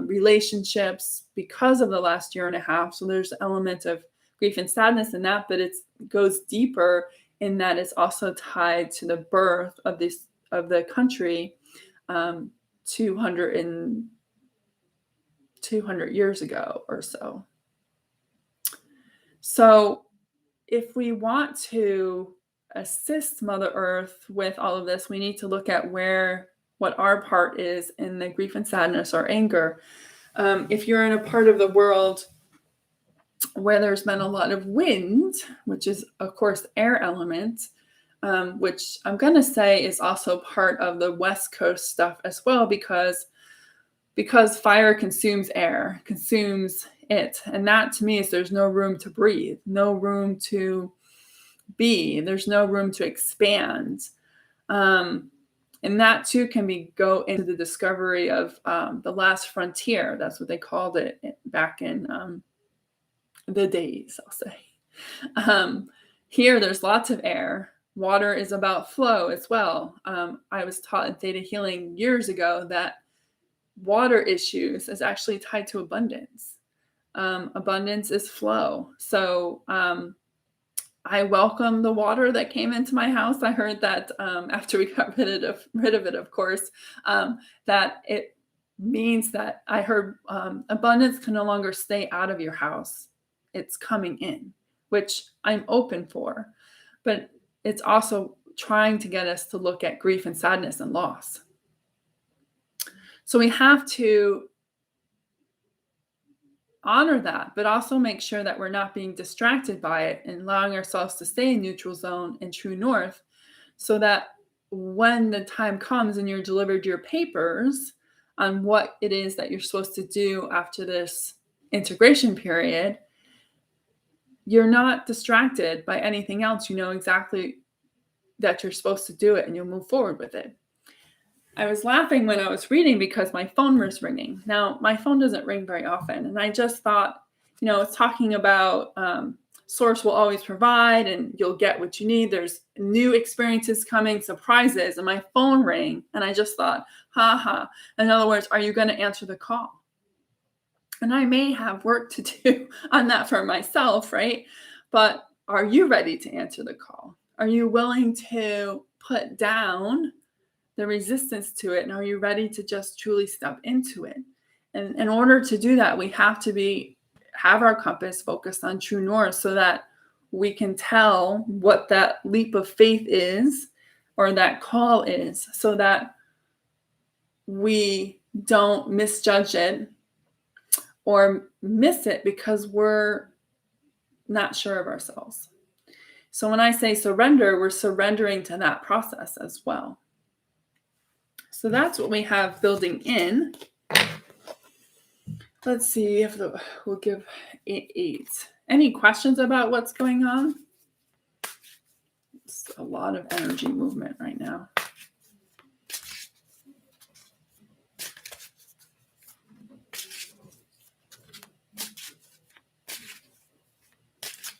relationships because of the last year and a half. So there's an element of grief and sadness in that, but it goes deeper in that it's also tied to the birth of the country 200 years ago or so. So if we want to assist Mother Earth with all of this, we need to look at what our part is in the grief and sadness or anger. If you're in a part of the world where there's been a lot of wind, which is, of course, air element, which I'm going to say is also part of the West Coast stuff as well, because fire consumes air, consumes it. And that to me is there's no room to breathe, no room to be, there's no room to expand. And that too can go into the discovery of the last frontier. That's what they called it back in the days, I'll say. Here, there's lots of air. Water is about flow as well. I was taught in Theta Healing years ago that water issues is actually tied to abundance. Abundance is flow. So I welcome the water that came into my house. I heard that after we got rid of it, of course, that it means that I heard abundance can no longer stay out of your house. It's coming in, which I'm open for. But it's also trying to get us to look at grief and sadness and loss. So we have to honor that, but also make sure that we're not being distracted by it and allowing ourselves to stay in neutral zone and true north, so that when the time comes and you're delivered your papers on what it is that you're supposed to do after this integration period, you're not distracted by anything else. You know exactly that you're supposed to do it and you'll move forward with it. I was laughing when I was reading because my phone was ringing. Now, my phone doesn't ring very often. And I just thought, it's talking about source will always provide and you'll get what you need. There's new experiences coming, surprises. And my phone rang. And I just thought, In other words, are you going to answer the call? And I may have work to do on that for myself, right? But are you ready to answer the call? Are you willing to put down the resistance to it? And are you ready to just truly step into it? And in order to do that, we have to have our compass focused on true north, so that we can tell what that leap of faith is, or that call is, so that we don't misjudge it or miss it because we're not sure of ourselves. So when I say surrender, we're surrendering to that process as well. So that's what we have building in. Let's see if we'll give 8. Any questions about what's going on? It's a lot of energy movement right now.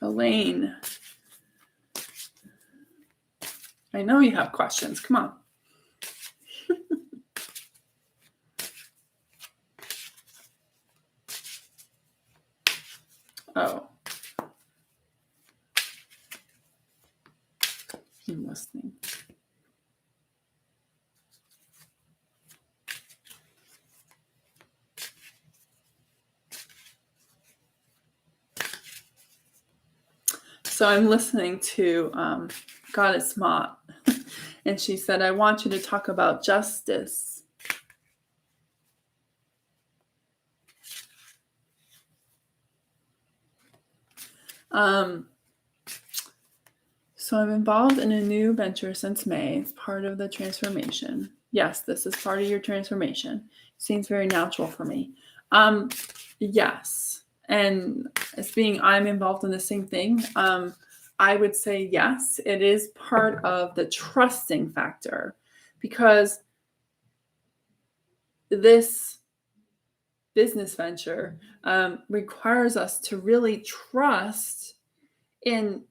Elaine, I know you have questions. Come on. Oh. I'm listening. So I'm listening to Goddess Mott, and she said, I want you to talk about justice. So I'm involved in a new venture since May. It's part of the transformation. Yes, this is part of your transformation. Seems very natural for me. Yes. And I'm involved in the same thing. I would say yes, it is part of the trusting factor, because this business venture requires us to really trust in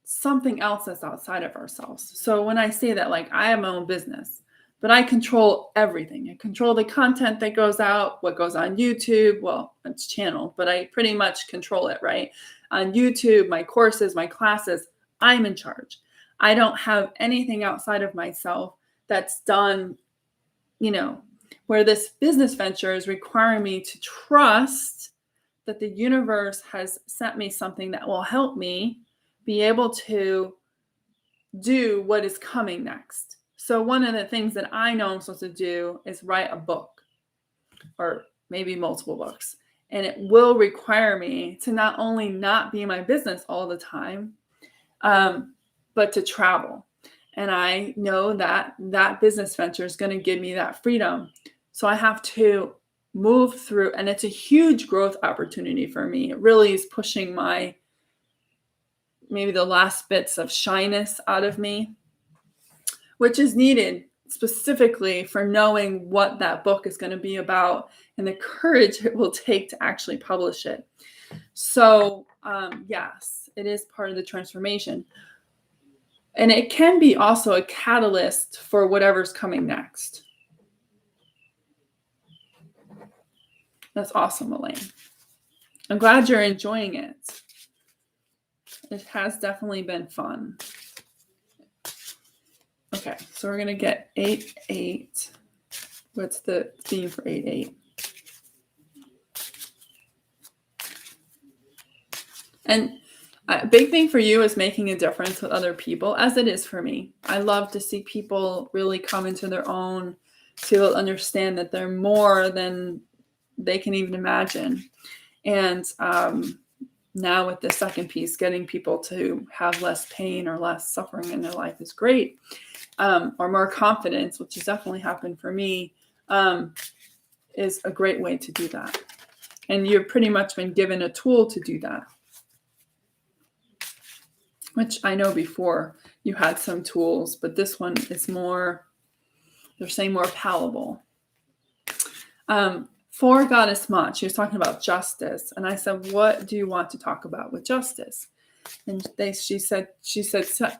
something else that's outside of ourselves. So when I say that, like, I have my own business, but I control everything. I control the content that goes out, what goes on YouTube. Well, it's channel, but I pretty much control it, right? On YouTube, my courses, my classes, I'm in charge. I don't have anything outside of myself that's done, where this business venture is requiring me to trust that the universe has sent me something that will help me be able to do what is coming next. So one of the things that I know I'm supposed to do is write a book, or maybe multiple books. And it will require me to not only not be in my business all the time, but to travel. And I know that that business venture is going to give me that freedom. So I have to move through, and it's a huge growth opportunity for me. It really is pushing maybe the last bits of shyness out of me, which is needed specifically for knowing what that book is going to be about and the courage it will take to actually publish it. So yes, it is part of the transformation. And it can be also a catalyst for whatever's coming next. That's awesome, Elaine. I'm glad you're enjoying it. It has definitely been fun. Okay, so we're going to get 8-8. What's the theme for 8-8? And a big thing for you is making a difference with other people, as it is for me. I love to see people really come into their own, to understand that they're more than they can even imagine. And now with the second piece, getting people to have less pain or less suffering in their life is great. Or more confidence, which has definitely happened for me, is a great way to do that. And you've pretty much been given a tool to do that, which I know before you had some tools, but this one is more, they're saying more palatable. For Goddess Mott, she was talking about justice. And I said, what do you want to talk about with justice? And she said,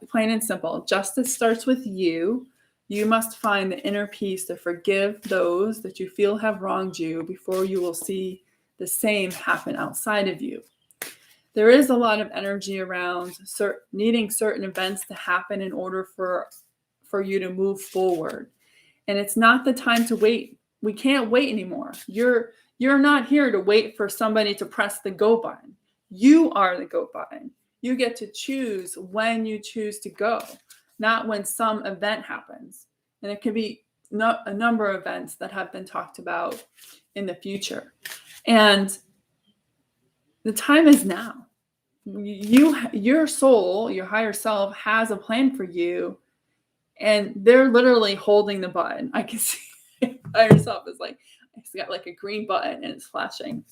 plain and simple, justice starts with you. You must find the inner peace to forgive those that you feel have wronged you before you will see the same happen outside of you. There is a lot of energy around needing certain events to happen in order for you to move forward. And it's not the time to wait. We can't wait anymore. You're not here to wait for somebody to press the go button. You are the go button. You get to choose when you choose to go, not when some event happens. And it could be a number of events that have been talked about in the future. And the time is now. Your soul, your higher self, has a plan for you, and they're literally holding the button. I can see higher self is like, it's got like a green button and it's flashing.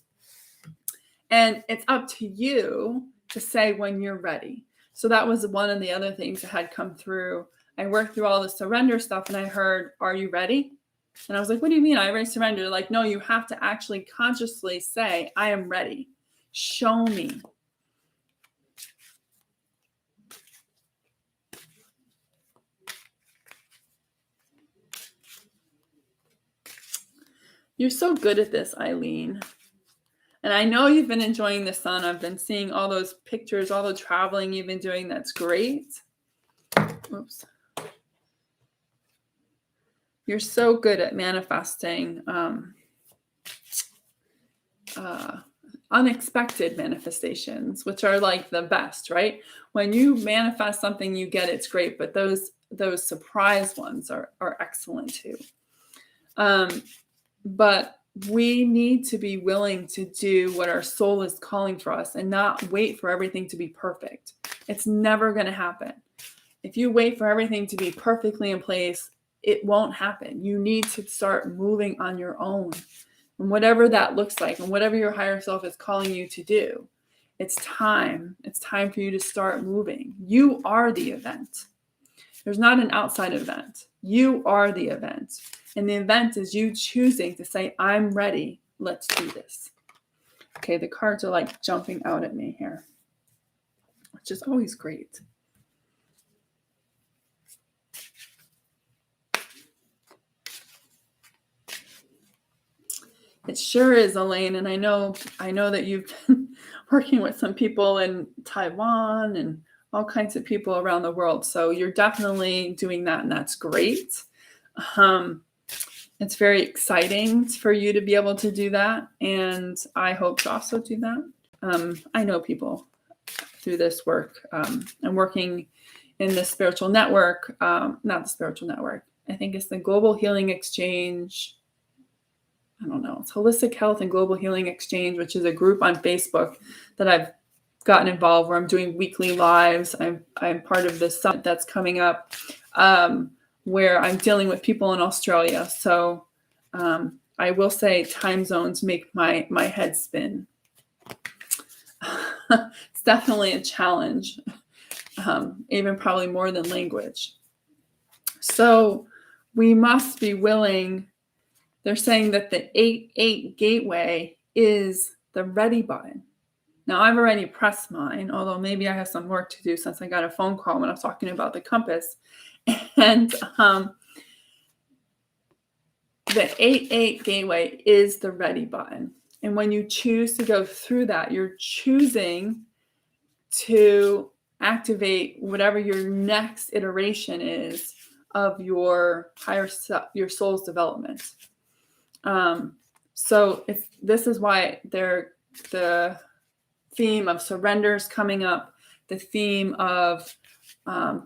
And it's up to you to say when you're ready. So that was one of the other things that had come through. I worked through all the surrender stuff and I heard, are you ready? And I was like, what do you mean I already surrendered? Like, no, you have to actually consciously say, I am ready. Show me. You're so good at this, Eileen. And I know you've been enjoying the sun. I've been seeing all those pictures, all the traveling you've been doing. That's great. Oops. You're so good at manifesting unexpected manifestations, which are like the best, right? When you manifest something you get, it's great. But those surprise ones are excellent too. But we need to be willing to do what our soul is calling for us and not wait for everything to be perfect. It's never going to happen. If you wait for everything to be perfectly in place, it won't happen. You need to start moving on your own. And whatever that looks like and whatever your higher self is calling you to do, it's time. It's time for you to start moving. You are the event. There's not an outside event. You are the event. And the event is you choosing to say, I'm ready. Let's do this. Okay, the cards are like jumping out at me here, which is always great. It sure is, Elaine. And I know that you've been working with some people in Taiwan and all kinds of people around the world. So you're definitely doing that, and that's great. It's very exciting for you to be able to do that. And I hope to also do that. I know people through this work. I'm working in the spiritual network, not the spiritual network. I think it's the Global Healing Exchange. I don't know. It's Holistic Health and Global Healing Exchange, which is a group on Facebook that I've gotten involved where I'm doing weekly lives. I'm part of the summit that's coming up where I'm dealing with people in Australia. So I will say time zones make my head spin. It's definitely a challenge, even probably more than language. So we must be willing. They're saying that the 8-8 gateway is the ready button. Now, I've already pressed mine, although maybe I have some work to do since I got a phone call when I was talking about the compass. And the 8-8 gateway is the ready button. And when you choose to go through that, you're choosing to activate whatever your next iteration is of your higher self, your soul's development. So if this is why the theme of surrender is coming up, the theme of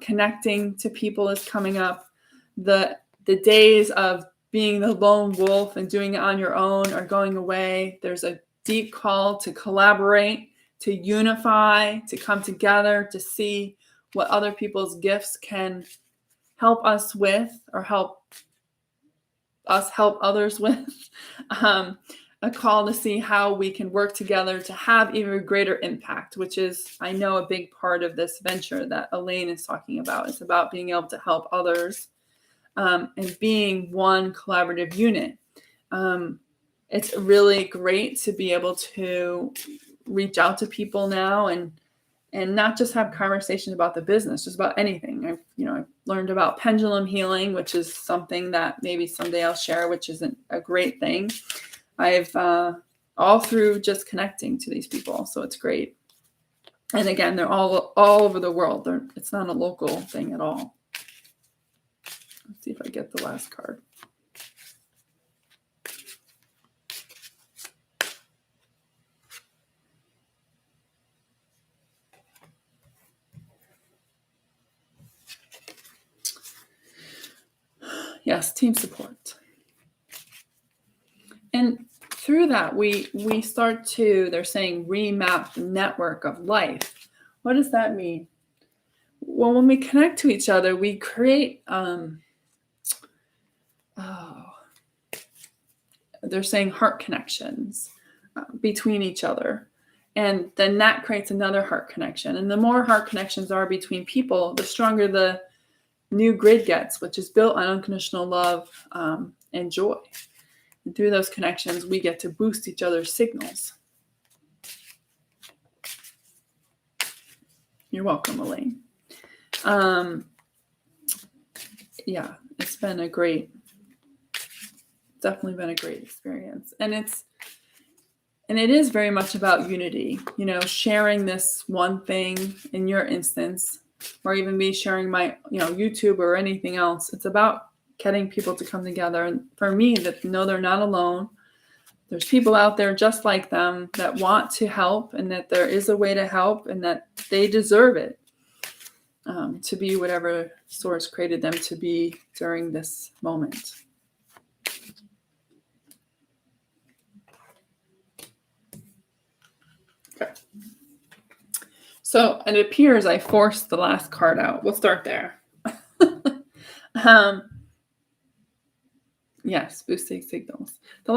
connecting to people is coming up, the days of being the lone wolf and doing it on your own are going away. There's a deep call to collaborate, to unify, to come together, to see what other people's gifts can help us with, or help us help others with. A call to see how we can work together to have even greater impact, which is, I know, a big part of this venture that Elaine is talking about. It's about being able to help others and being one collaborative unit. It's really great to be able to reach out to people now and not just have conversations about the business, just about anything. I've learned about pendulum healing, which is something that maybe someday I'll share, which isn't a great thing. I've all through just connecting to these people, so it's great. And again, they're all over the world. It's not a local thing at all. Let's see if I get the last card. Yes, team support. And through that, we start to, they're saying, remap the network of life. What does that mean? Well, when we connect to each other, we create, they're saying heart connections between each other. And then that creates another heart connection. And the more heart connections are between people, the stronger the new grid gets, which is built on unconditional love and joy. And through those connections, we get to boost each other's signals. You're welcome, Elaine. Yeah, it's been definitely been a great experience. And it is very much about unity, sharing this one thing in your instance, or even me sharing my, YouTube or anything else. It's about getting people to come together. And for me, that know they're not alone. There's people out there just like them that want to help, and that there is a way to help, and that they deserve it to be whatever Source created them to be during this moment. Okay. So it appears I forced the last card out. We'll start there. Yes, boosting signals. The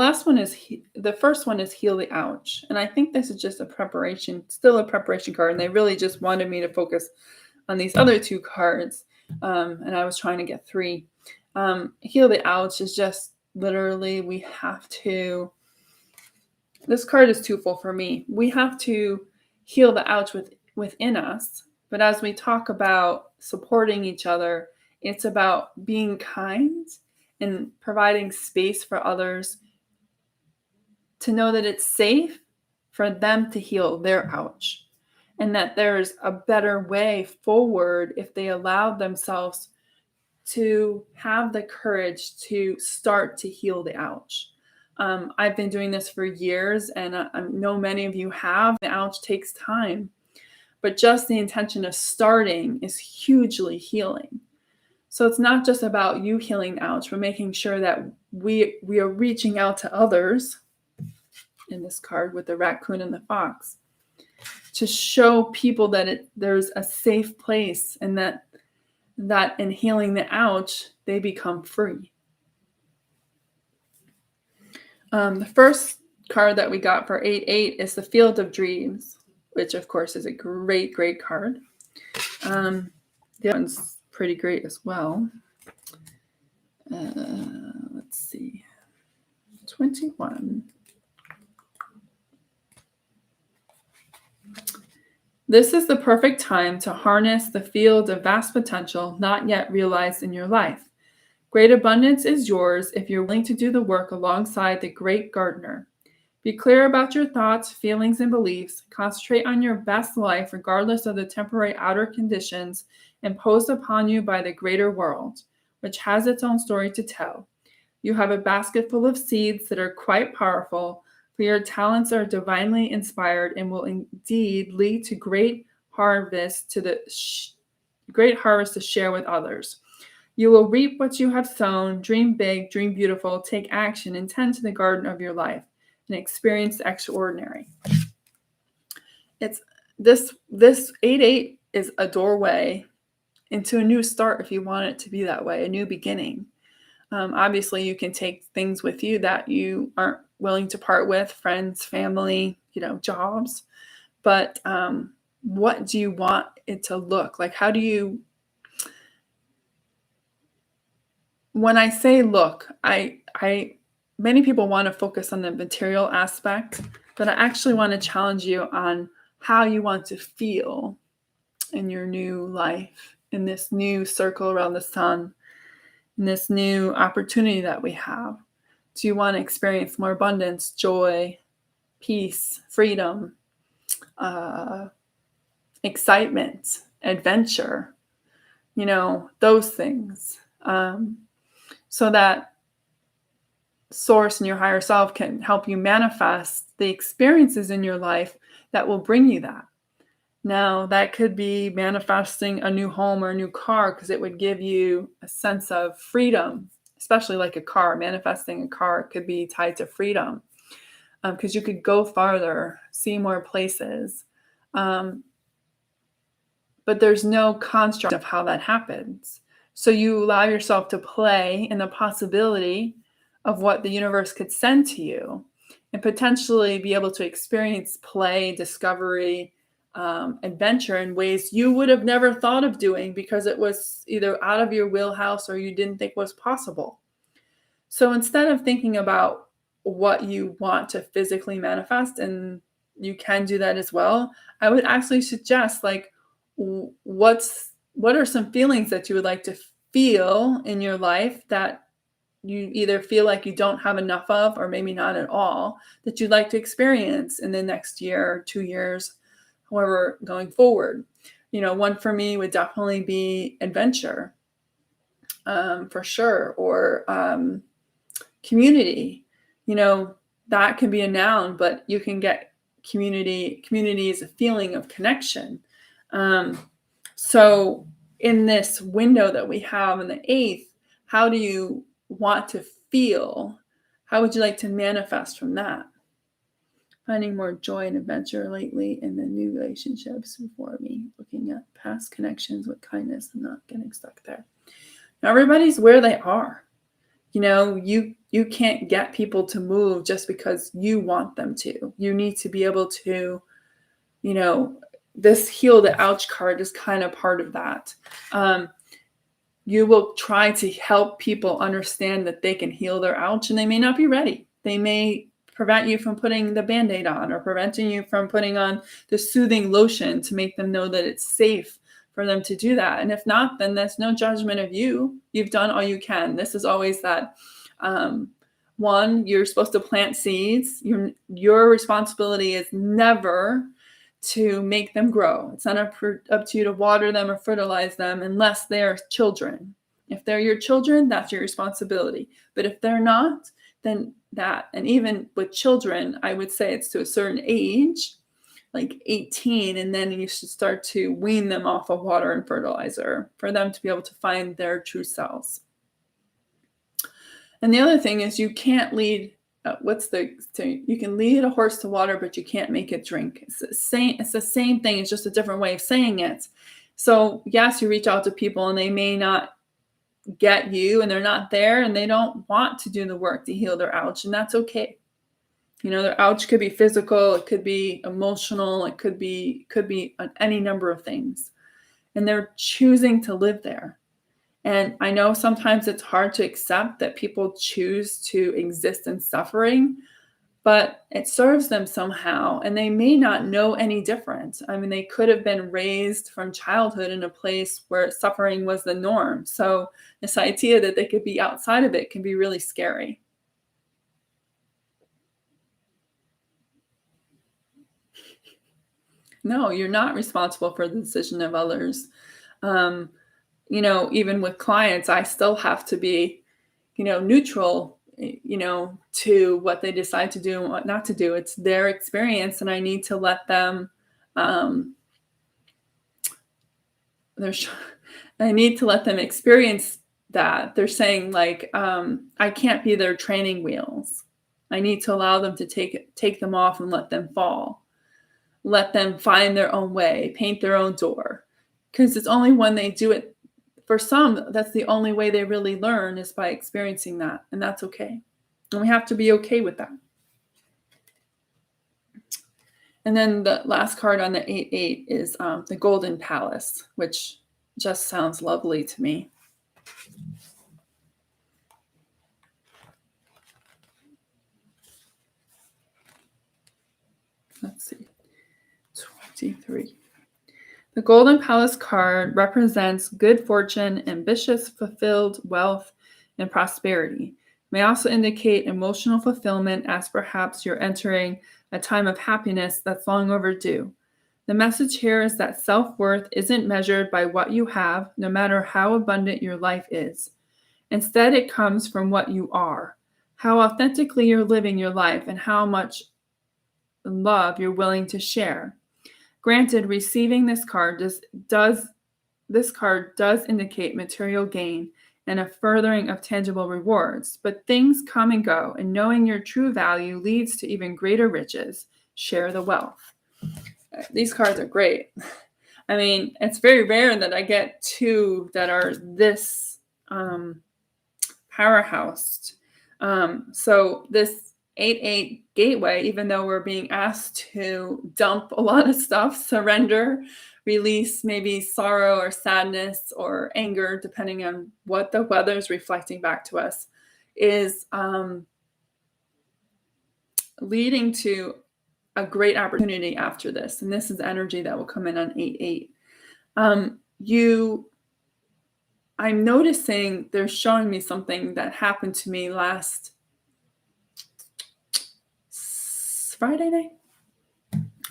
first one is heal the ouch. And I think this is just still a preparation card. And they really just wanted me to focus on these other two cards. And I was trying to get 3. Heal the ouch is just literally, this card is twofold for me. We have to heal the ouch within us. But as we talk about supporting each other, it's about being kind and providing space for others to know that it's safe for them to heal their ouch, and that there's a better way forward if they allow themselves to have the courage to start to heal the ouch. I've been doing this for years, and I know many of you have. The ouch takes time, but just the intention of starting is hugely healing. So it's not just about you healing the ouch, but making sure that we are reaching out to others, in this card with the raccoon and the fox, to show people that there's a safe place, and that in healing the ouch, they become free. The first card that we got for 8/8 is the Field of Dreams, which of course is a great, great card. The other one's pretty great as well. Let's see. 21. This is the perfect time to harness the field of vast potential not yet realized in your life. Great abundance is yours if you're willing to do the work alongside the great gardener. Be clear about your thoughts, feelings, and beliefs. Concentrate on your best life, regardless of the temporary outer conditions imposed upon you by the greater world, which has its own story to tell. You have a basket full of seeds that are quite powerful, for your talents are divinely inspired and will indeed lead to great harvest to share with others. You will reap what you have sown. Dream big, dream beautiful, take action, and tend to the garden of your life, and experience the extraordinary. It's this 8-8 is a doorway into a new start if you want it to be that way, a new beginning. Obviously, you can take things with you that you aren't willing to part with, friends, family, jobs. But what do you want it to look like? How do you? When I say look, many people want to focus on the material aspect, but I actually want to challenge you on how you want to feel in your new life, in this new circle around the sun, in this new opportunity that we have. Do you want to experience more abundance, joy, peace, freedom, excitement, adventure, those things, so that source and your higher self can help you manifest the experiences in your life that will bring you that. Now, that could be manifesting a new home or a new car, because it would give you a sense of freedom, especially like a car. Manifesting a car could be tied to freedom, because you could go farther, see more places. But there's no construct of how that happens. So you allow yourself to play in the possibility of what the universe could send to you, and potentially be able to experience play, discovery, adventure in ways you would have never thought of doing, because it was either out of your wheelhouse or you didn't think was possible. So instead of thinking about what you want to physically manifest, and you can do that as well, I would actually suggest, like, what are some feelings that you would like to feel in your life that you either feel like you don't have enough of, or maybe not at all, that you'd like to experience in the next year, 2 years, however, going forward. One for me would definitely be adventure, for sure, or community. That can be a noun, but you can get community. Community is a feeling of connection. So in this window that we have in the 8th, how do you want to feel? How would you like to manifest from that? Finding more joy and adventure lately in the new relationships before me, looking at past connections with kindness and not getting stuck there. Now, everybody's where they are. You can't get people to move just because you want them to. You need to be able to, this heal the ouch card is kind of part of that. You will try to help people understand that they can heal their ouch, and they may not be ready. They may prevent you from putting the Band-Aid on, or preventing you from putting on the soothing lotion to make them know that it's safe for them to do that. And if not, then there's no judgment of you. You've done all you can. This is always that, one, you're supposed to plant seeds. Your responsibility is never to make them grow. It's not up to you to water them or fertilize them unless they're children. If they're your children, that's your responsibility. But if they're not, then that, and even with children, I would say it's to a certain age, like 18, and then you should start to wean them off of water and fertilizer for them to be able to find their true selves. And the other thing is, you can't lead, you can lead a horse to water, but you can't make it drink. It's the same thing. It's just a different way of saying it. So yes, you reach out to people and they may not get you, and they're not there, and they don't want to do the work to heal their ouch, and that's okay. Their ouch could be physical, it could be emotional, it could be any number of things, and they're choosing to live there. And I know sometimes it's hard to accept that people choose to exist in suffering, but it serves them somehow, and they may not know any different. I mean, they could have been raised from childhood in a place where suffering was the norm. So this idea that they could be outside of it can be really scary. No, you're not responsible for the decision of others. Um, even with clients, I still have to be, neutral, to what they decide to do and what not to do. It's their experience, and I need to let them, um, there's, I need to let them experience that. They're saying like, I can't be their training wheels. I need to allow them to take them off and let them fall. Let them find their own way, paint their own door. Because it's only when they do it, for some, that's the only way they really learn is by experiencing that. And that's okay. And we have to be okay with that. And then the last card on the 8-8 is the Golden Palace, which just sounds lovely to me. Let's see. 23. The Golden Palace card represents good fortune, ambitious, fulfilled wealth, and prosperity. It may also indicate emotional fulfillment, as perhaps you're entering a time of happiness that's long overdue. The message here is that self-worth isn't measured by what you have, no matter how abundant your life is. Instead, it comes from what you are, how authentically you're living your life, and how much love you're willing to share. Granted, receiving this card does indicate material gain and a furthering of tangible rewards, but things come and go, and knowing your true value leads to even greater riches. Share the wealth. These cards are great. I mean, it's very rare that I get two that are this powerhoused. So this 8-8 gateway, even though we're being asked to dump a lot of stuff, surrender, release maybe sorrow or sadness or anger, depending on what the weather is reflecting back to us, is leading to a great opportunity after this. And this is energy that will come in on 8-8. I'm noticing they're showing me something that happened to me last Friday night.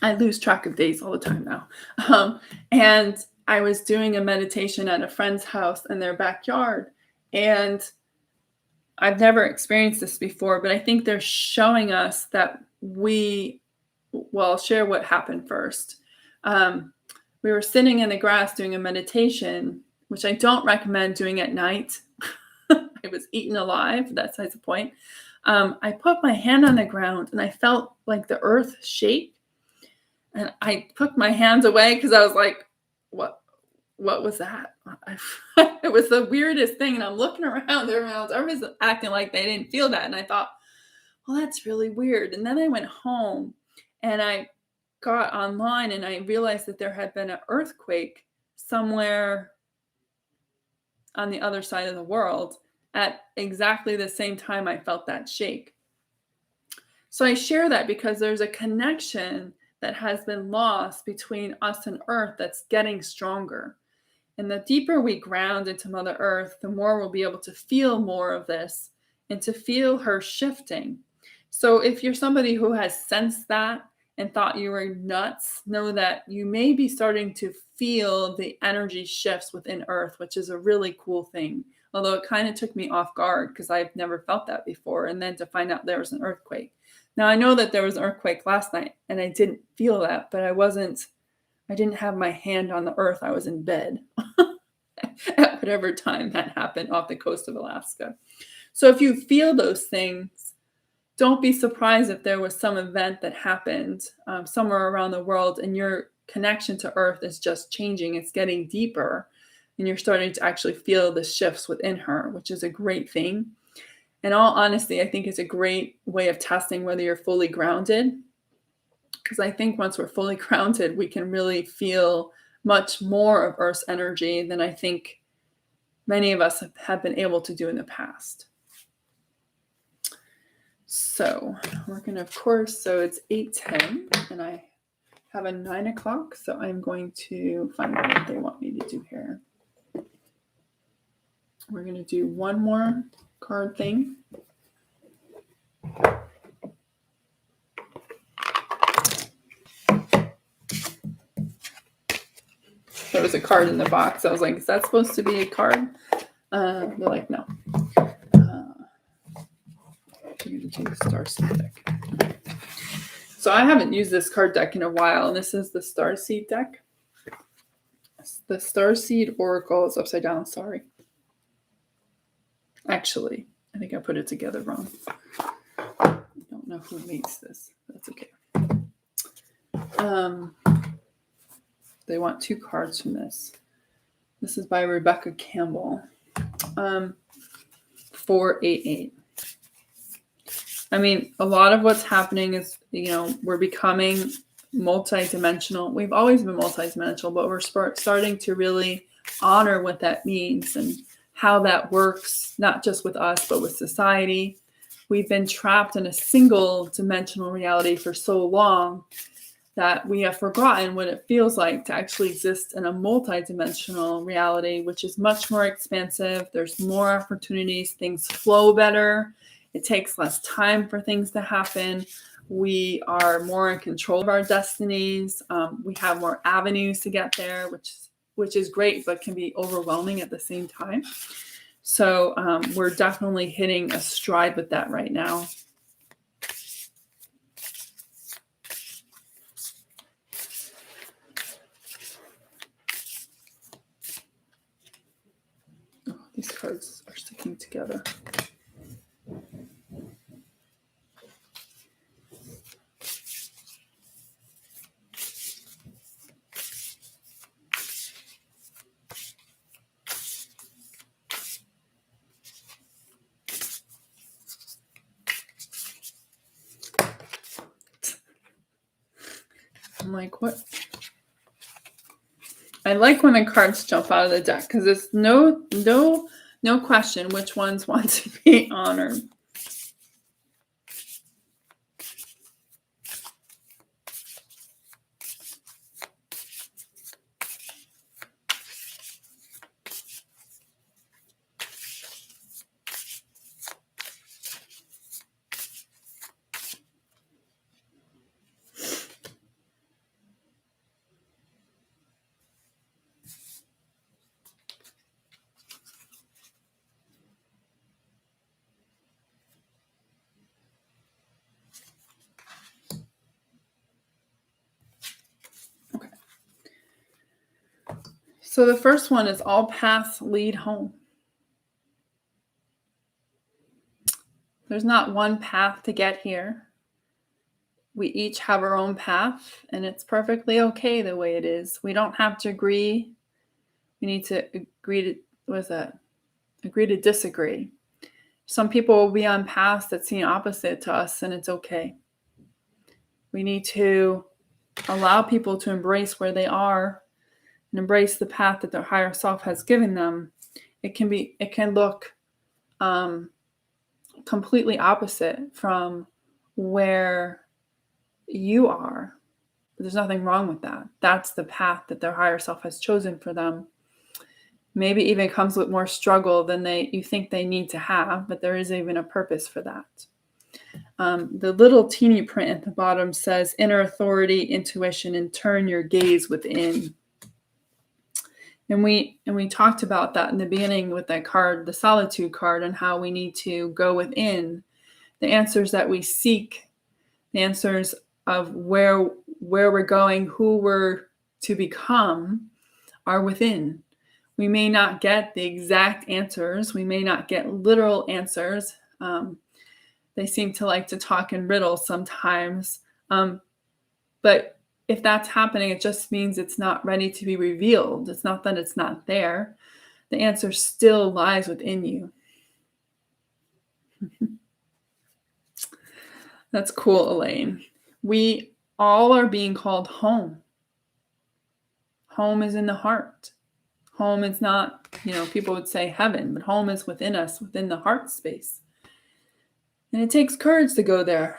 I lose track of days all the time now. And I was doing a meditation at a friend's house in their backyard. And I've never experienced this before, but I think they're showing us that I'll share what happened first. We were sitting in the grass doing a meditation, which I don't recommend doing at night. I was eaten alive. That's the point. I put my hand on the ground and I felt like the earth shake. And I put my hands away because I was like, what was that? It was the weirdest thing. And I'm looking around, everyone's acting like they didn't feel that. And I thought, well, that's really weird. And then I went home and I got online and I realized that there had been an earthquake somewhere on the other side of the world at exactly the same time I felt that shake. So I share that because there's a connection that has been lost between us and Earth that's getting stronger. And the deeper we ground into Mother Earth, the more we'll be able to feel more of this and to feel her shifting. So if you're somebody who has sensed that and thought you were nuts, know that you may be starting to feel the energy shifts within Earth, which is a really cool thing. Although it kind of took me off guard because I've never felt that before. And then to find out there was an earthquake. Now I know that there was an earthquake last night and I didn't feel that, but I didn't have my hand on the earth. I was in bed at whatever time that happened off the coast of Alaska. So if you feel those things, don't be surprised if there was some event that happened somewhere around the world and your connection to Earth is just changing. It's getting deeper and you're starting to actually feel the shifts within her, which is a great thing. In all honesty, I think it's a great way of testing whether you're fully grounded. Because I think once we're fully grounded, we can really feel much more of Earth's energy than I think many of us have been able to do in the past. So we're going to, of course, so it's 8:10 and I have a 9 o'clock. So I'm going to find out what they want me to do here. We're going to do one more card thing. there was a card in the box. I was like, is that supposed to be a card? They're like, no. I'm going to do the Starseed deck. So I haven't used this card deck in a while, and this is the Starseed deck. The Starseed Oracle is upside down, sorry. Actually, I think I put it together wrong. I don't know who makes this. That's okay. They want 2 cards from this. This is by Rebecca Campbell. 488. I mean, a lot of what's happening is, we're becoming multidimensional. We've always been multidimensional, but we're starting to really honor what that means and how that works, not just with us, but with society. We've been trapped in a single dimensional reality for so long that we have forgotten what it feels like to actually exist in a multidimensional reality, which is much more expansive. There's more opportunities. Things flow better. It takes less time for things to happen. We are more in control of our destinies. We have more avenues to get there, which is great, but can be overwhelming at the same time. So we're definitely hitting a stride with that right now. Oh, these cards are sticking together. I'm like, what? I like when the cards jump out of the deck because it's no question which ones want to be honored. So the first one is all paths lead home. There's not one path to get here. We each have our own path, and it's perfectly okay the way it is. We don't have to agree. We need to agree to disagree. Some people will be on paths that seem opposite to us, and it's okay. We need to allow people to embrace where they are and embrace the path that their higher self has given them. It can look completely opposite from where you are. But there's nothing wrong with that. That's the path that their higher self has chosen for them. Maybe even comes with more struggle than you think they need to have, but there is even a purpose for that. The little teeny print at the bottom says inner authority, intuition, and turn your gaze within. And we talked about that in the beginning with that card, the Solitude card, and how we need to go within. The answers that we seek, the answers of where we're going, who we're to become, are within. We may not get the exact answers. We may not get literal answers. They seem to like to talk in riddles sometimes. But if that's happening, it just means it's not ready to be revealed. It's not that it's not there. The answer still lies within you. That's cool, Elaine. We all are being called home. Home is in the heart. Home is not, people would say heaven, but home is within us, within the heart space. And it takes courage to go there.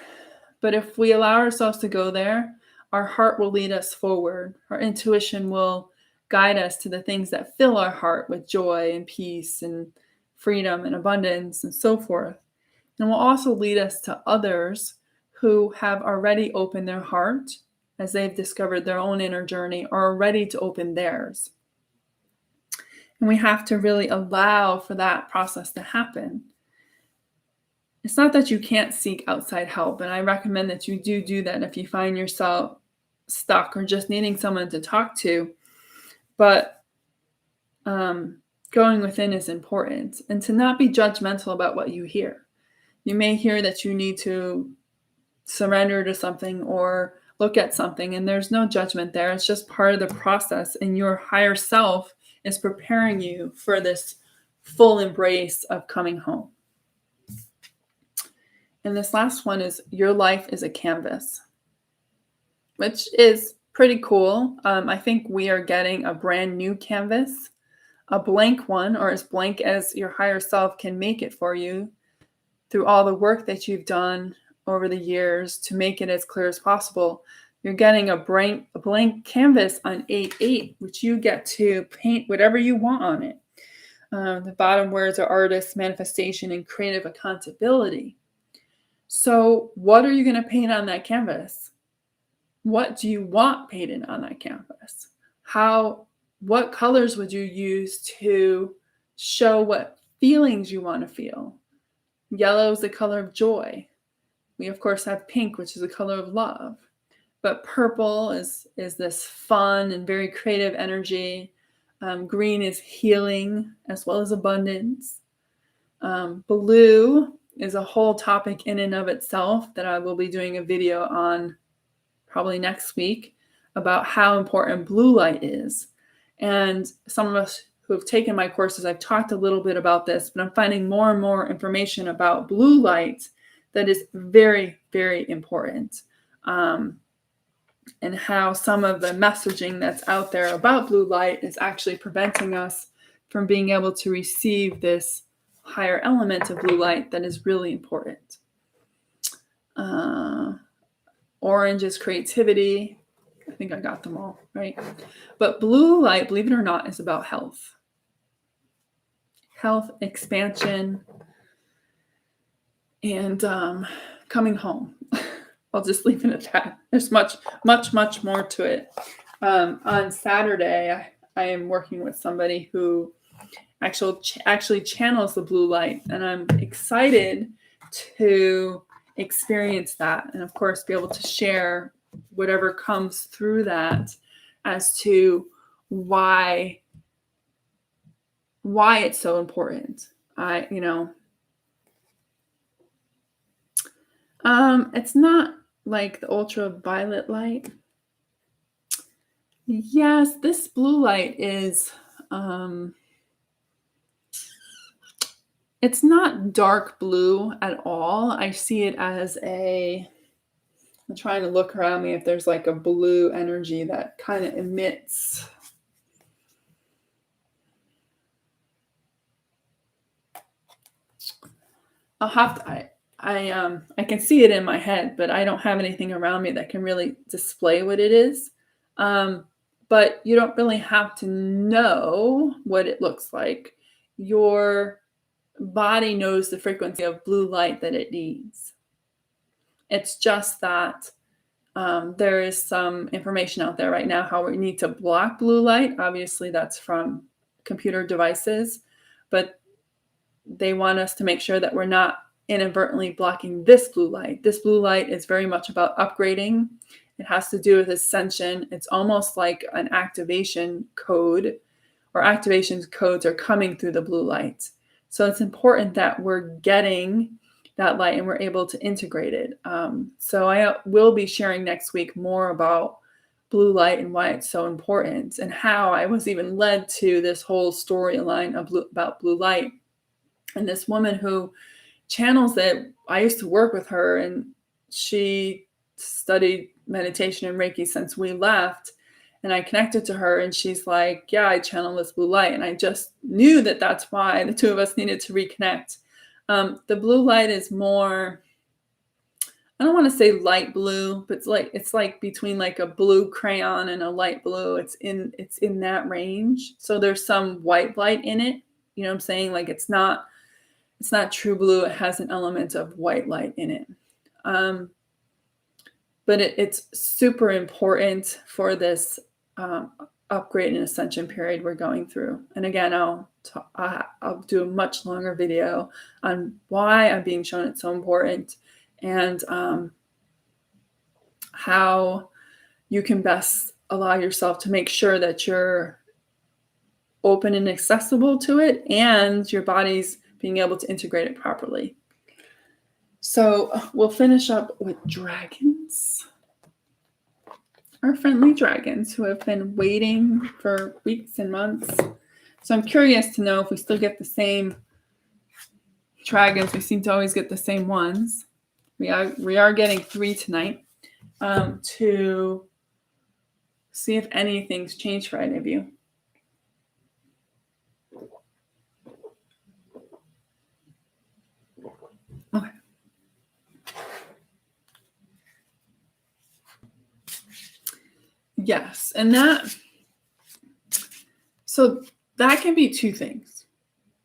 But if we allow ourselves to go there, our heart will lead us forward. Our intuition will guide us to the things that fill our heart with joy and peace and freedom and abundance and so forth. And will also lead us to others who have already opened their heart as they've discovered their own inner journey or are ready to open theirs. And we have to really allow for that process to happen. It's not that you can't seek outside help, and I recommend that you do that if you find yourself stuck or just needing someone to talk to. But um, going within is important, and to not be judgmental about what you hear. You may hear that you need to surrender to something or look at something, and there's no judgment there. It's just part of the process, and your higher self is preparing you for this full embrace of coming home. And this last one is your life is a canvas, which is pretty cool. I think we are getting a brand new canvas, a blank one, or as blank as your higher self can make it for you through all the work that you've done over the years to make it as clear as possible. You're getting a blank canvas on 8/8, which you get to paint whatever you want on it. The bottom words are artist, manifestation, and creative accountability. So what are you going to paint on that canvas? What do you want painted on that canvas? What colors would you use to show what feelings you want to feel? Yellow is the color of joy. We of course have pink, which is the color of love. But purple is this fun and very creative energy. Green is healing as well as abundance. Blue is a whole topic in and of itself that I will be doing a video on probably next week about how important blue light is. And some of us who have taken my courses, I've talked a little bit about this, but I'm finding more and more information about blue light that is very, very important. And how some of the messaging that's out there about blue light is actually preventing us from being able to receive this higher element of blue light that is really important. Orange is creativity. I think I got them all, right? But blue light, believe it or not, is about health. Health, expansion, and coming home. I'll just leave it at that. There's much, much, much more to it. On Saturday, I am working with somebody who actually channels the blue light, and I'm excited to experience that, and of course be able to share whatever comes through that as to why it's so important. It's not like the ultraviolet light. Yes, this blue light is it's not dark blue at all. I see it as I'm trying to look around me if there's like a blue energy that kind of emits. I'll have to, I can see it in my head, but I don't have anything around me that can really display what it is. But you don't really have to know what it looks like. Your body knows the frequency of blue light that it needs. It's just that there is some information out there right now how we need to block blue light. Obviously, that's from computer devices, but they want us to make sure that we're not inadvertently blocking this blue light. This blue light is very much about upgrading. It has to do with ascension. It's almost like an activation code, or activation codes are coming through the blue light. So it's important that we're getting that light and we're able to integrate it. So I will be sharing next week more about blue light and why it's so important, and how I was even led to this whole storyline about blue light. And this woman who channels it, I used to work with her, and she studied meditation and Reiki since we left. And I connected to her, and she's like, yeah, I channel this blue light. And I just knew that that's why the two of us needed to reconnect. The blue light is more, I don't want to say light blue, but it's like between like a blue crayon and a light blue. It's in that range. So there's some white light in it. You know what I'm saying? Like it's not true blue. It has an element of white light in it. But it's super important for this upgrade and ascension period we're going through. And again, I'll do a much longer video on why I'm being shown it's so important, and how you can best allow yourself to make sure that you're open and accessible to it, and your body's being able to integrate it properly. So we'll finish up with dragons. Our friendly dragons who have been waiting for weeks and months. So I'm curious to know if we still get the same dragons. We seem to always get the same ones. We are getting 3 tonight, to see if anything's changed for any of you. Okay. Yes, and that can be 2 things,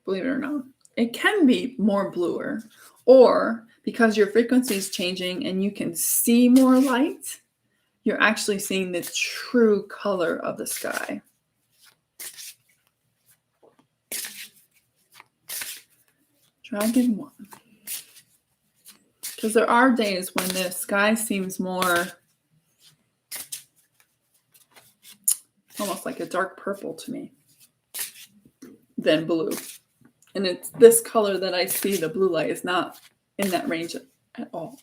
believe it or not. It can be more bluer, or because your frequency is changing and you can see more light, you're actually seeing the true color of the sky. Dragon 1. Because there are days when the sky seems more almost like a dark purple to me than blue. And it's this color that I see, the blue light, is not in that range at all.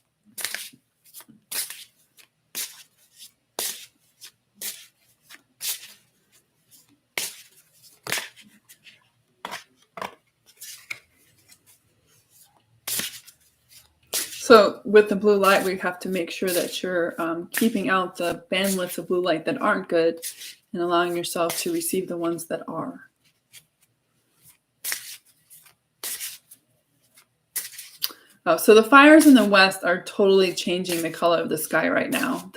So with the blue light, we have to make sure that you're keeping out the bandwidths of blue light that aren't good and allowing yourself to receive the ones that are. Oh, so the fires in the west are totally changing the color of the sky right now.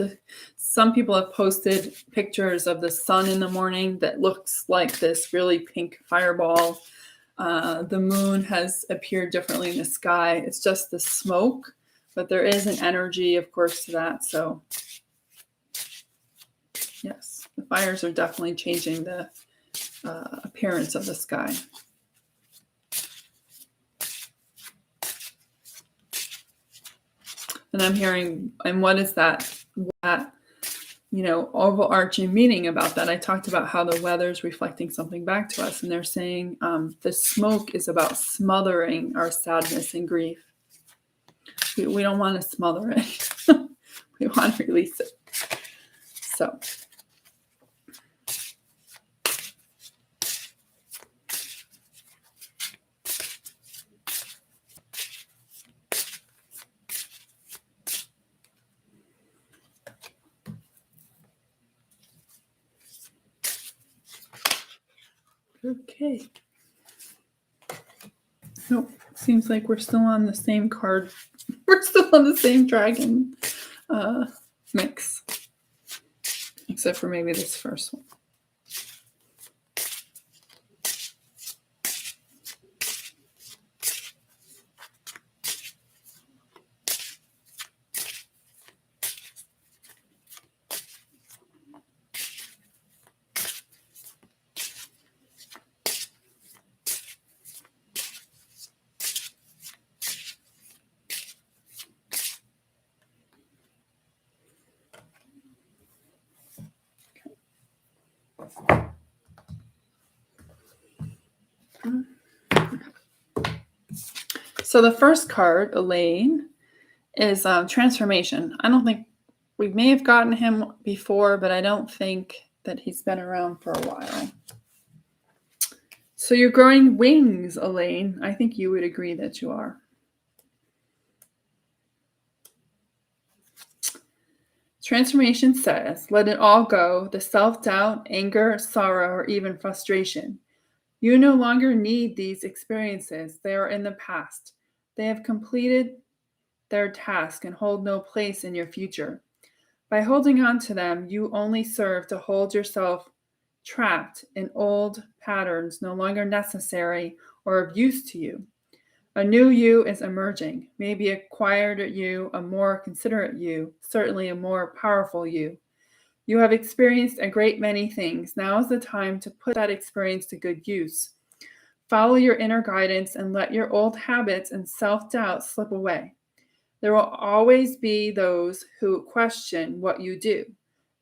Some people have posted pictures of the sun in the morning that looks like this really pink fireball. The moon has appeared differently in the sky. It's just the smoke, but there is an energy, of course, to that. So yes, the fires are definitely changing the appearance of the sky. And I'm hearing, and what is that overarching meaning about that? I talked about how the weather's reflecting something back to us, and they're saying the smoke is about smothering our sadness and grief. We don't want to smother it. We want to release it. So okay. Nope. Seems like we're still on the same card. We're still on the same dragon mix. Except for maybe this first one. So the first card, Elaine, is transformation. I don't think we may have gotten him before, but I don't think that he's been around for a while. So you're growing wings, Elaine. I think you would agree that you are. Transformation says, let it all go, the self-doubt, anger, sorrow, or even frustration. You no longer need these experiences. They are in the past. They have completed their task and hold no place in your future. By holding on to them, you only serve to hold yourself trapped in old patterns no longer necessary or of use to you. A new you is emerging, maybe a quieter you, a more considerate you, certainly a more powerful you. You have experienced a great many things. Now is the time to put that experience to good use. Follow your inner guidance and let your old habits and self-doubt slip away. There will always be those who question what you do.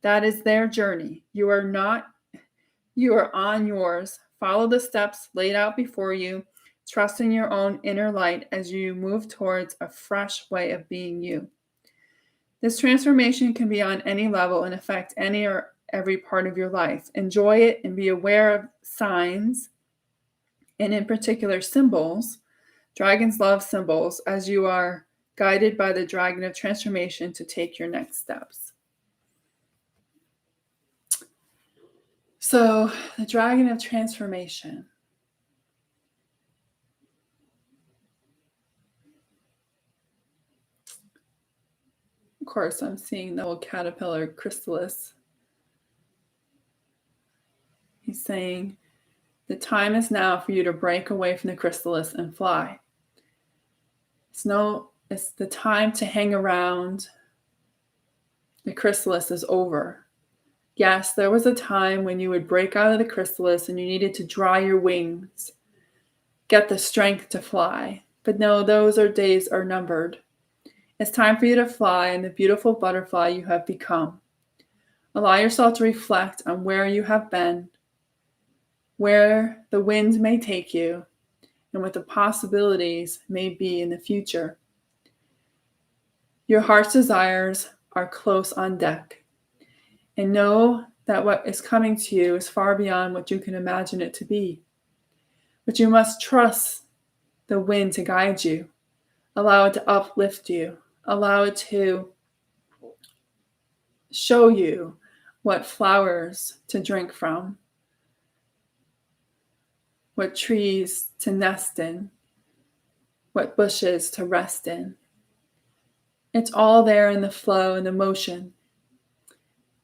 That is their journey. You are on yours. Follow the steps laid out before you. Trust in your own inner light as you move towards a fresh way of being you. This transformation can be on any level and affect any or every part of your life. Enjoy it and be aware of signs, and in particular symbols. Dragons love symbols as you are guided by the dragon of transformation to take your next steps. So, the dragon of transformation. Of course, I'm seeing the old caterpillar chrysalis. He's saying, the time is now for you to break away from the chrysalis and fly. It's the time to hang around. The chrysalis is over. Yes, there was a time when you would break out of the chrysalis and you needed to dry your wings, get the strength to fly. But no, those days are numbered. It's time for you to fly and the beautiful butterfly you have become. Allow yourself to reflect on where you have been, where the wind may take you, and what the possibilities may be in the future. Your heart's desires are close on deck, and know that what is coming to you is far beyond what you can imagine it to be. But you must trust the wind to guide you. Allow it to uplift you. Allow it to show you what flowers to drink from, what trees to nest in, what bushes to rest in. It's all there in the flow and the motion.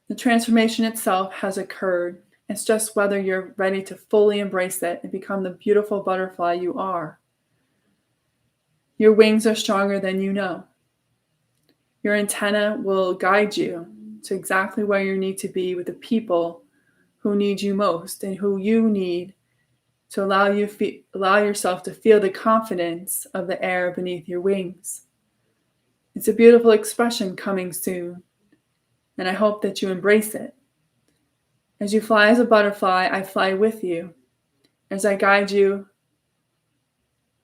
The transformation itself has occurred. It's just whether you're ready to fully embrace it and become the beautiful butterfly you are. Your wings are stronger than you know. Your antenna will guide you to exactly where you need to be with the people who need you most and who you need to allow yourself to feel the confidence of the air beneath your wings. It's a beautiful expression coming soon, and I hope that you embrace it. As you fly as a butterfly, I fly with you, as I guide you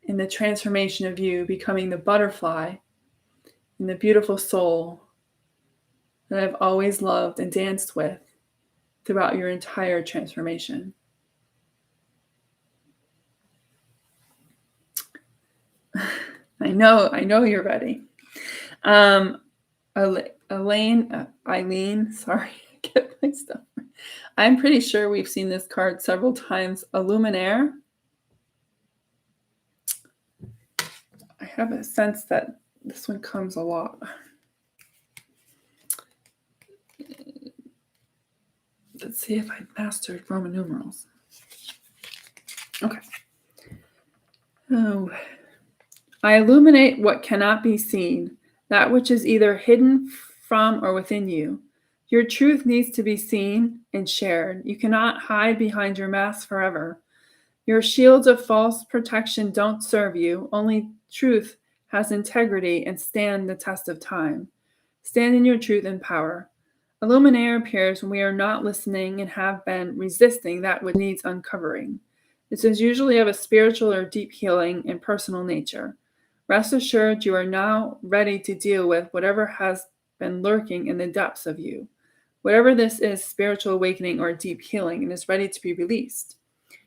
in the transformation of you becoming the butterfly and the beautiful soul that I've always loved and danced with throughout your entire transformation. I know you're ready. Eileen, sorry, I get my stuff. I'm pretty sure we've seen this card several times. Illuminaire. I have a sense that this one comes a lot. Let's see if I mastered Roman numerals. Okay. Oh. I illuminate what cannot be seen, that which is either hidden from or within you. Your truth needs to be seen and shared. You cannot hide behind your mask forever. Your shields of false protection don't serve you. Only truth has integrity and stand the test of time. Stand in your truth and power. Illuminaire appears when we are not listening and have been resisting that which needs uncovering. This is usually of a spiritual or deep healing and personal nature. Rest assured you are now ready to deal with whatever has been lurking in the depths of you. Whatever this is, spiritual awakening or deep healing, and is ready to be released.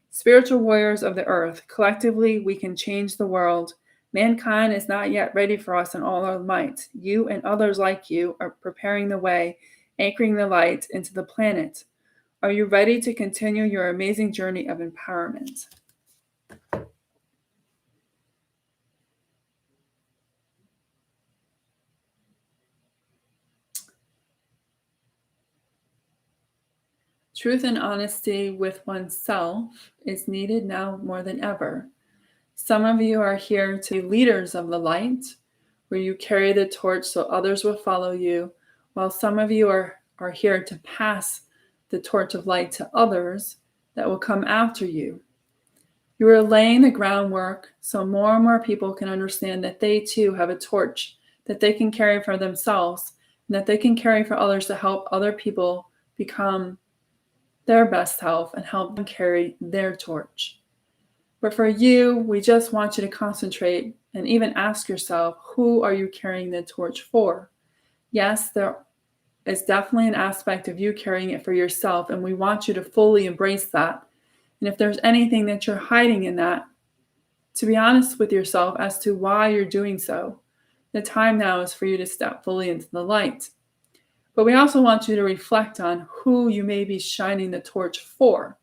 Spiritual warriors of the earth, collectively we can change the world. Mankind is not yet ready for us in all our might. You and others like you are preparing the way, anchoring the light into the planet. Are you ready to continue your amazing journey of empowerment? Truth and honesty with oneself is needed now more than ever. Some of you are here to be leaders of the light, where you carry the torch so others will follow you, while some of you are are here to pass the torch of light to others that will come after you. You are laying the groundwork so more and more people can understand that they too have a torch that they can carry for themselves and that they can carry for others to help other people become their best self and help them carry their torch. But for you, we just want you to concentrate and even ask yourself, who are you carrying the torch for? Yes, there is definitely an aspect of you carrying it for yourself, and we want you to fully embrace that. And if there's anything that you're hiding in that, to be honest with yourself as to why you're doing so. The time now is for you to step fully into the light. But we also want you to reflect on who you may be shining the torch for.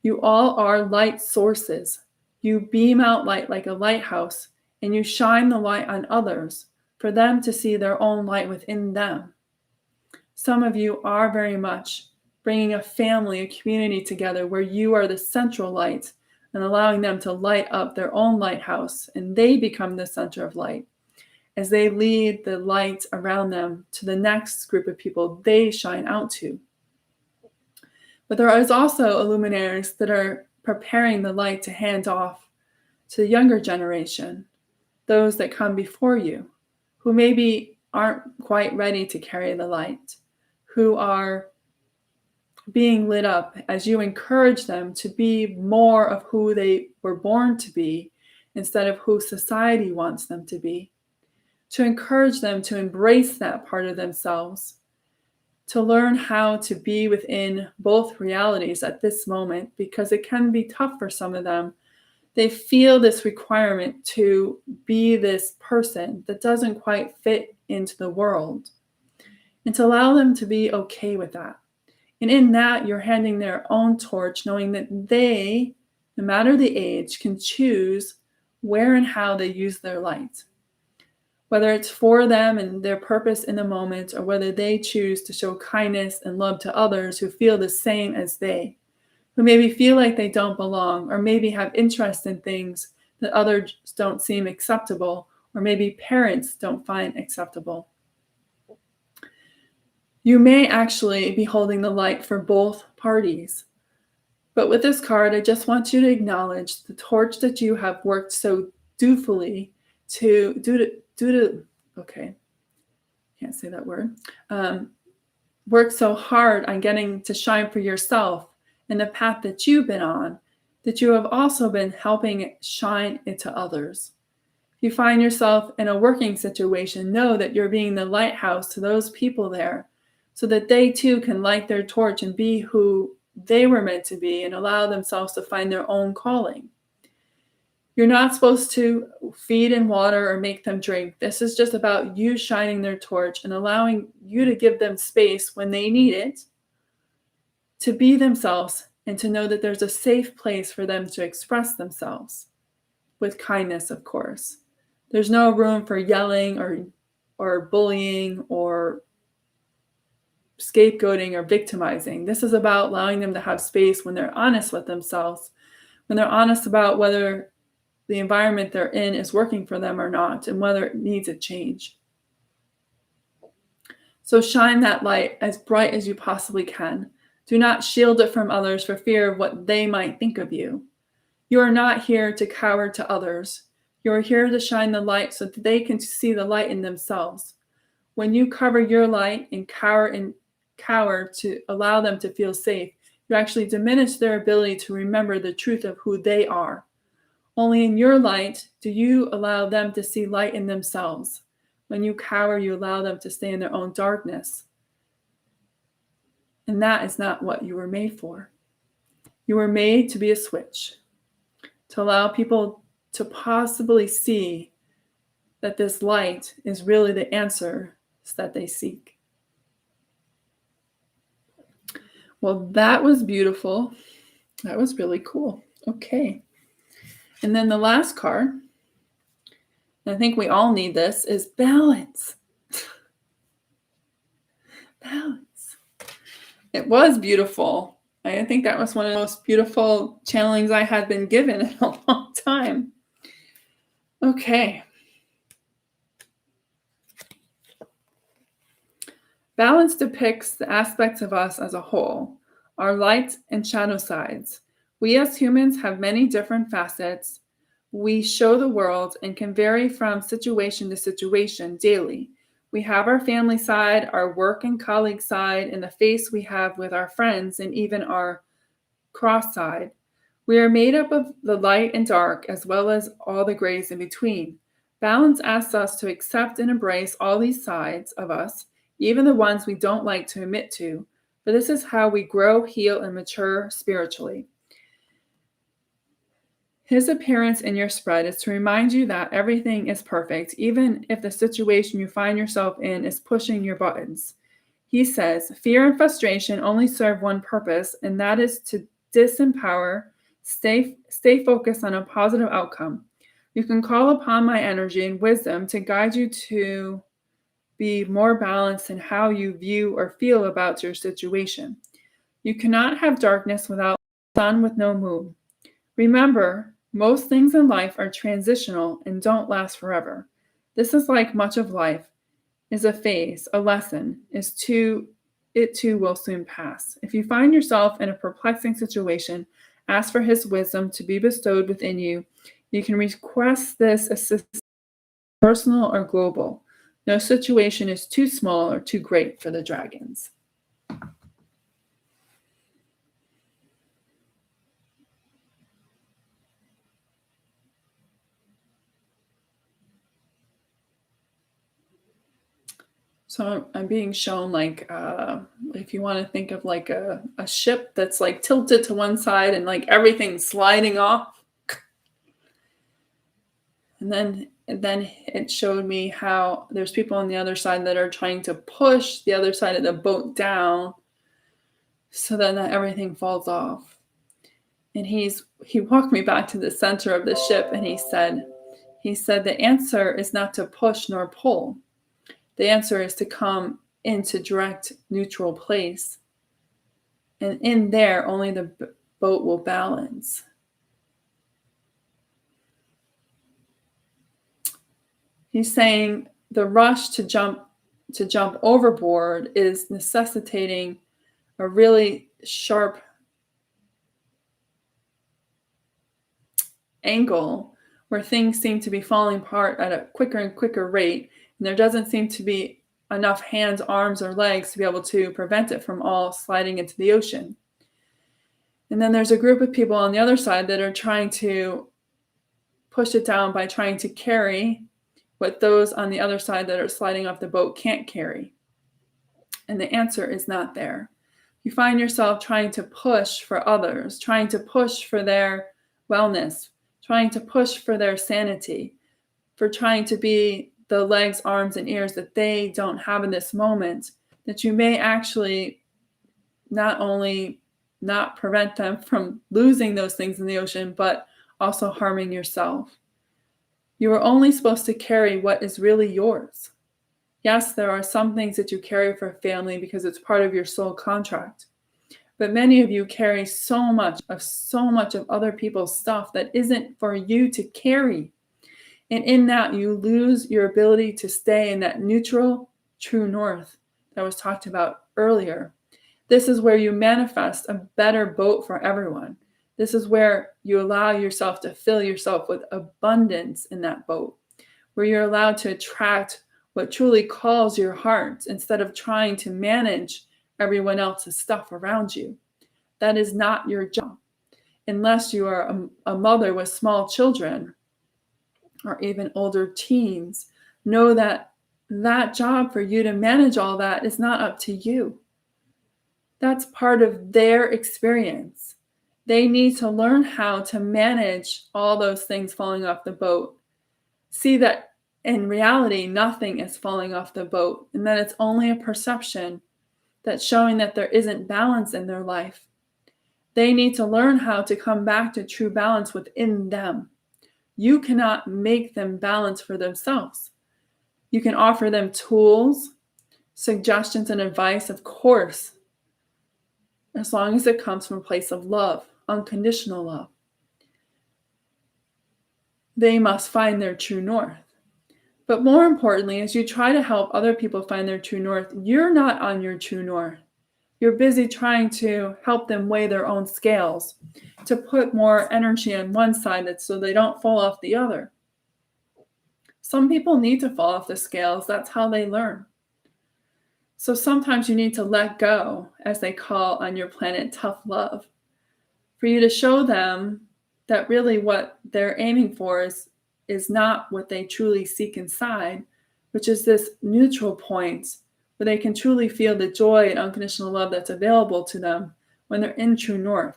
You all are light sources. You beam out light like a lighthouse, and you shine the light on others for them to see their own light within them. Some of you are very much bringing a family, a community together where you are the central light and allowing them to light up their own lighthouse, and they become the center of light as they lead the light around them to the next group of people they shine out to. But there is also luminaries that are preparing the light to hand off to the younger generation, those that come before you, who maybe aren't quite ready to carry the light, who are being lit up as you encourage them to be more of who they were born to be instead of who society wants them to be, to encourage them to embrace that part of themselves, to learn how to be within both realities at this moment, because it can be tough for some of them. They feel this requirement to be this person that doesn't quite fit into the world, and to allow them to be okay with that. And in that, you're handing their own torch, knowing that they, no matter the age, can choose where and how they use their light. Whether it's for them and their purpose in the moment, or whether they choose to show kindness and love to others who feel the same as they, who maybe feel like they don't belong, or maybe have interest in things that others don't seem acceptable, or maybe parents don't find acceptable. You may actually be holding the light for both parties. But with this card, I just want you to acknowledge the torch that you have worked so dutifully work so hard on getting to shine for yourself and the path that you've been on, that you have also been helping shine it to others. If you find yourself in a working situation, know that you're being the lighthouse to those people there so that they too can light their torch and be who they were meant to be and allow themselves to find their own calling. You're not supposed to feed and water or make them drink. This is just about you shining their torch and allowing you to give them space when they need it to be themselves and to know that there's a safe place for them to express themselves with kindness, of course. There's no room for yelling or bullying or scapegoating or victimizing. This is about allowing them to have space when they're honest with themselves, when they're honest about whether the environment they're in is working for them or not, and whether it needs a change. So shine that light as bright as you possibly can. Do not shield it from others for fear of what they might think of you. You are not here to cower to others. You are here to shine the light so that they can see the light in themselves. When you cover your light and cower to allow them to feel safe, you actually diminish their ability to remember the truth of who they are. Only in your light do you allow them to see light in themselves. When you cower, you allow them to stay in their own darkness. And that is not what you were made for. You were made to be a switch, to allow people to possibly see that this light is really the answer that they seek. Well, that was beautiful. That was really cool. Okay. And then the last card, and I think we all need this, is balance. Balance. It was beautiful. I think that was one of the most beautiful challenges I had been given in a long time. Okay. Balance depicts the aspects of us as a whole, our light and shadow sides. We as humans have many different facets. We show the world and can vary from situation to situation daily. We have our family side, our work and colleague side, and the face we have with our friends, and even our cross side. We are made up of the light and dark, as well as all the grays in between. Balance asks us to accept and embrace all these sides of us, even the ones we don't like to admit to, for this is how we grow, heal, and mature spiritually. His appearance in your spread is to remind you that everything is perfect, even if the situation you find yourself in is pushing your buttons. He says, fear and frustration only serve one purpose, and that is to disempower, stay focused on a positive outcome. You can call upon my energy and wisdom to guide you to be more balanced in how you view or feel about your situation. You cannot have darkness without sun with no moon. Remember, most things in life are transitional and don't last forever. This is like much of life is a phase, a lesson, it too will soon pass. If you find yourself in a perplexing situation, ask for his wisdom to be bestowed within you. You can request this assistance, personal or global. No situation is too small or too great for the dragons. So I'm being shown like if you want to think of like a ship that's like tilted to one side and like everything's sliding off. And then it showed me how there's people on the other side that are trying to push the other side of the boat down so that not everything falls off. And he walked me back to the center of the ship and he said the answer is not to push nor pull. The answer is to come into direct neutral place. And in there, only the boat will balance. He's saying the rush to jump overboard is necessitating a really sharp angle where things seem to be falling apart at a quicker and quicker rate, and there doesn't seem to be enough hands, arms, or legs to be able to prevent it from all sliding into the ocean. And then there's a group of people on the other side that are trying to push it down by trying to carry what those on the other side that are sliding off the boat can't carry. And the answer is not there. You find yourself trying to push for others, trying to push for their wellness, trying to push for their sanity, for trying to be the legs, arms, and ears that they don't have in this moment, that you may actually not only not prevent them from losing those things in the ocean, but also harming yourself. You are only supposed to carry what is really yours. Yes, there are some things that you carry for family because it's part of your soul contract. But many of you carry so much of other people's stuff that isn't for you to carry. And in that, you lose your ability to stay in that neutral, true north that was talked about earlier. This is where you manifest a better boat for everyone. This is where you allow yourself to fill yourself with abundance in that boat, where you're allowed to attract what truly calls your heart instead of trying to manage everyone else's stuff around you. That is not your job. Unless you are a mother with small children or even older teens, know that that job for you to manage all that is not up to you. That's part of their experience. They need to learn how to manage all those things falling off the boat. See that in reality, nothing is falling off the boat, and that it's only a perception that's showing that there isn't balance in their life. They need to learn how to come back to true balance within them. You cannot make them balance for themselves. You can offer them tools, suggestions, and advice, of course, as long as it comes from a place of love, unconditional love. They must find their true north. But more importantly, as you try to help other people find their true north, you're not on your true north. You're busy trying to help them weigh their own scales, to put more energy on one side so they don't fall off the other. Some people need to fall off the scales. That's how they learn. So sometimes you need to let go, as they call on your planet tough love, for you to show them that really what they're aiming for is not what they truly seek inside, which is this neutral point where they can truly feel the joy and unconditional love that's available to them when they're in true north.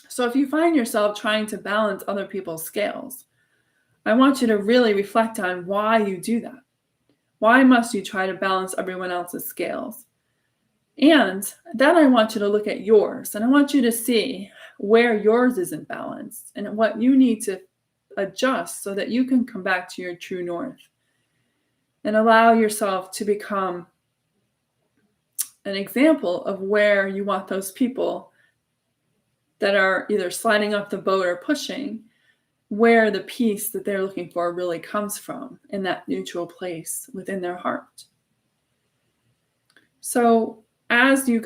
So if you find yourself trying to balance other people's scales, I want you to really reflect on why you do that. Why must you try to balance everyone else's scales? And then I want you to look at yours, and I want you to see where yours isn't balanced and what you need to adjust so that you can come back to your true north and allow yourself to become an example of where you want those people that are either sliding off the boat or pushing, where the peace that they're looking for really comes from in that neutral place within their heart. So as you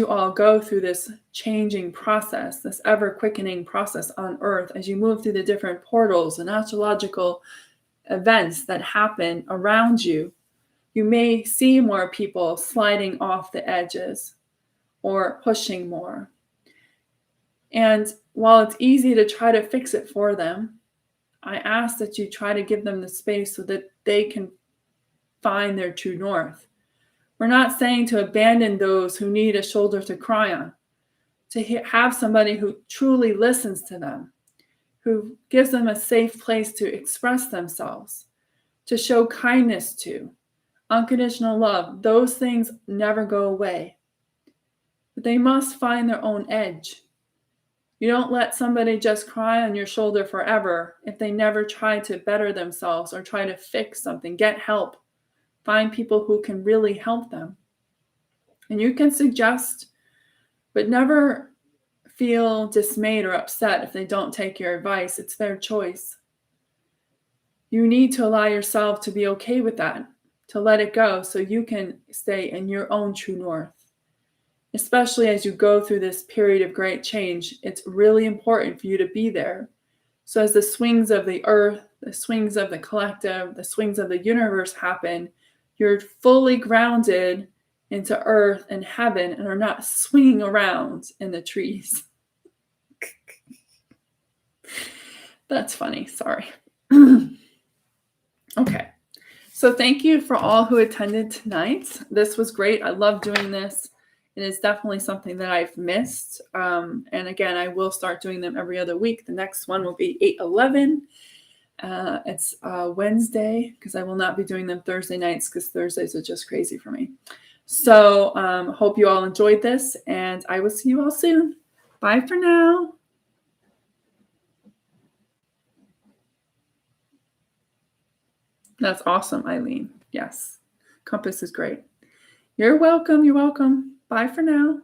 all go through this changing process, this ever quickening process on Earth, as you move through the different portals and astrological events that happen around you, you may see more people sliding off the edges or pushing more. And while it's easy to try to fix it for them, I ask that you try to give them the space so that they can find their true north. We're not saying to abandon those who need a shoulder to cry on, to have somebody who truly listens to them, who gives them a safe place to express themselves, to show kindness to, unconditional love. Those things never go away. But they must find their own edge. You don't let somebody just cry on your shoulder forever if they never try to better themselves or try to fix something. Get help. Find people who can really help them. And you can suggest, but never feel dismayed or upset if they don't take your advice. It's their choice. You need to allow yourself to be okay with that, to let it go so you can stay in your own true north. Especially as you go through this period of great change, it's really important for you to be there. So as the swings of the earth, the swings of the collective, the swings of the universe happen, you're fully grounded into earth and heaven and are not swinging around in the trees. That's funny. Sorry. Okay. So thank you for all who attended tonight. This was great. I love doing this. It is definitely something that I've missed. And again, I will start doing them every other week. The next one will be 8/11. It's Wednesday because I will not be doing them Thursday nights because Thursdays are just crazy for me. So hope you all enjoyed this, and I will see you all soon. Bye for now. That's awesome, Eileen. Yes. Compass is great. You're welcome. You're welcome. Bye for now.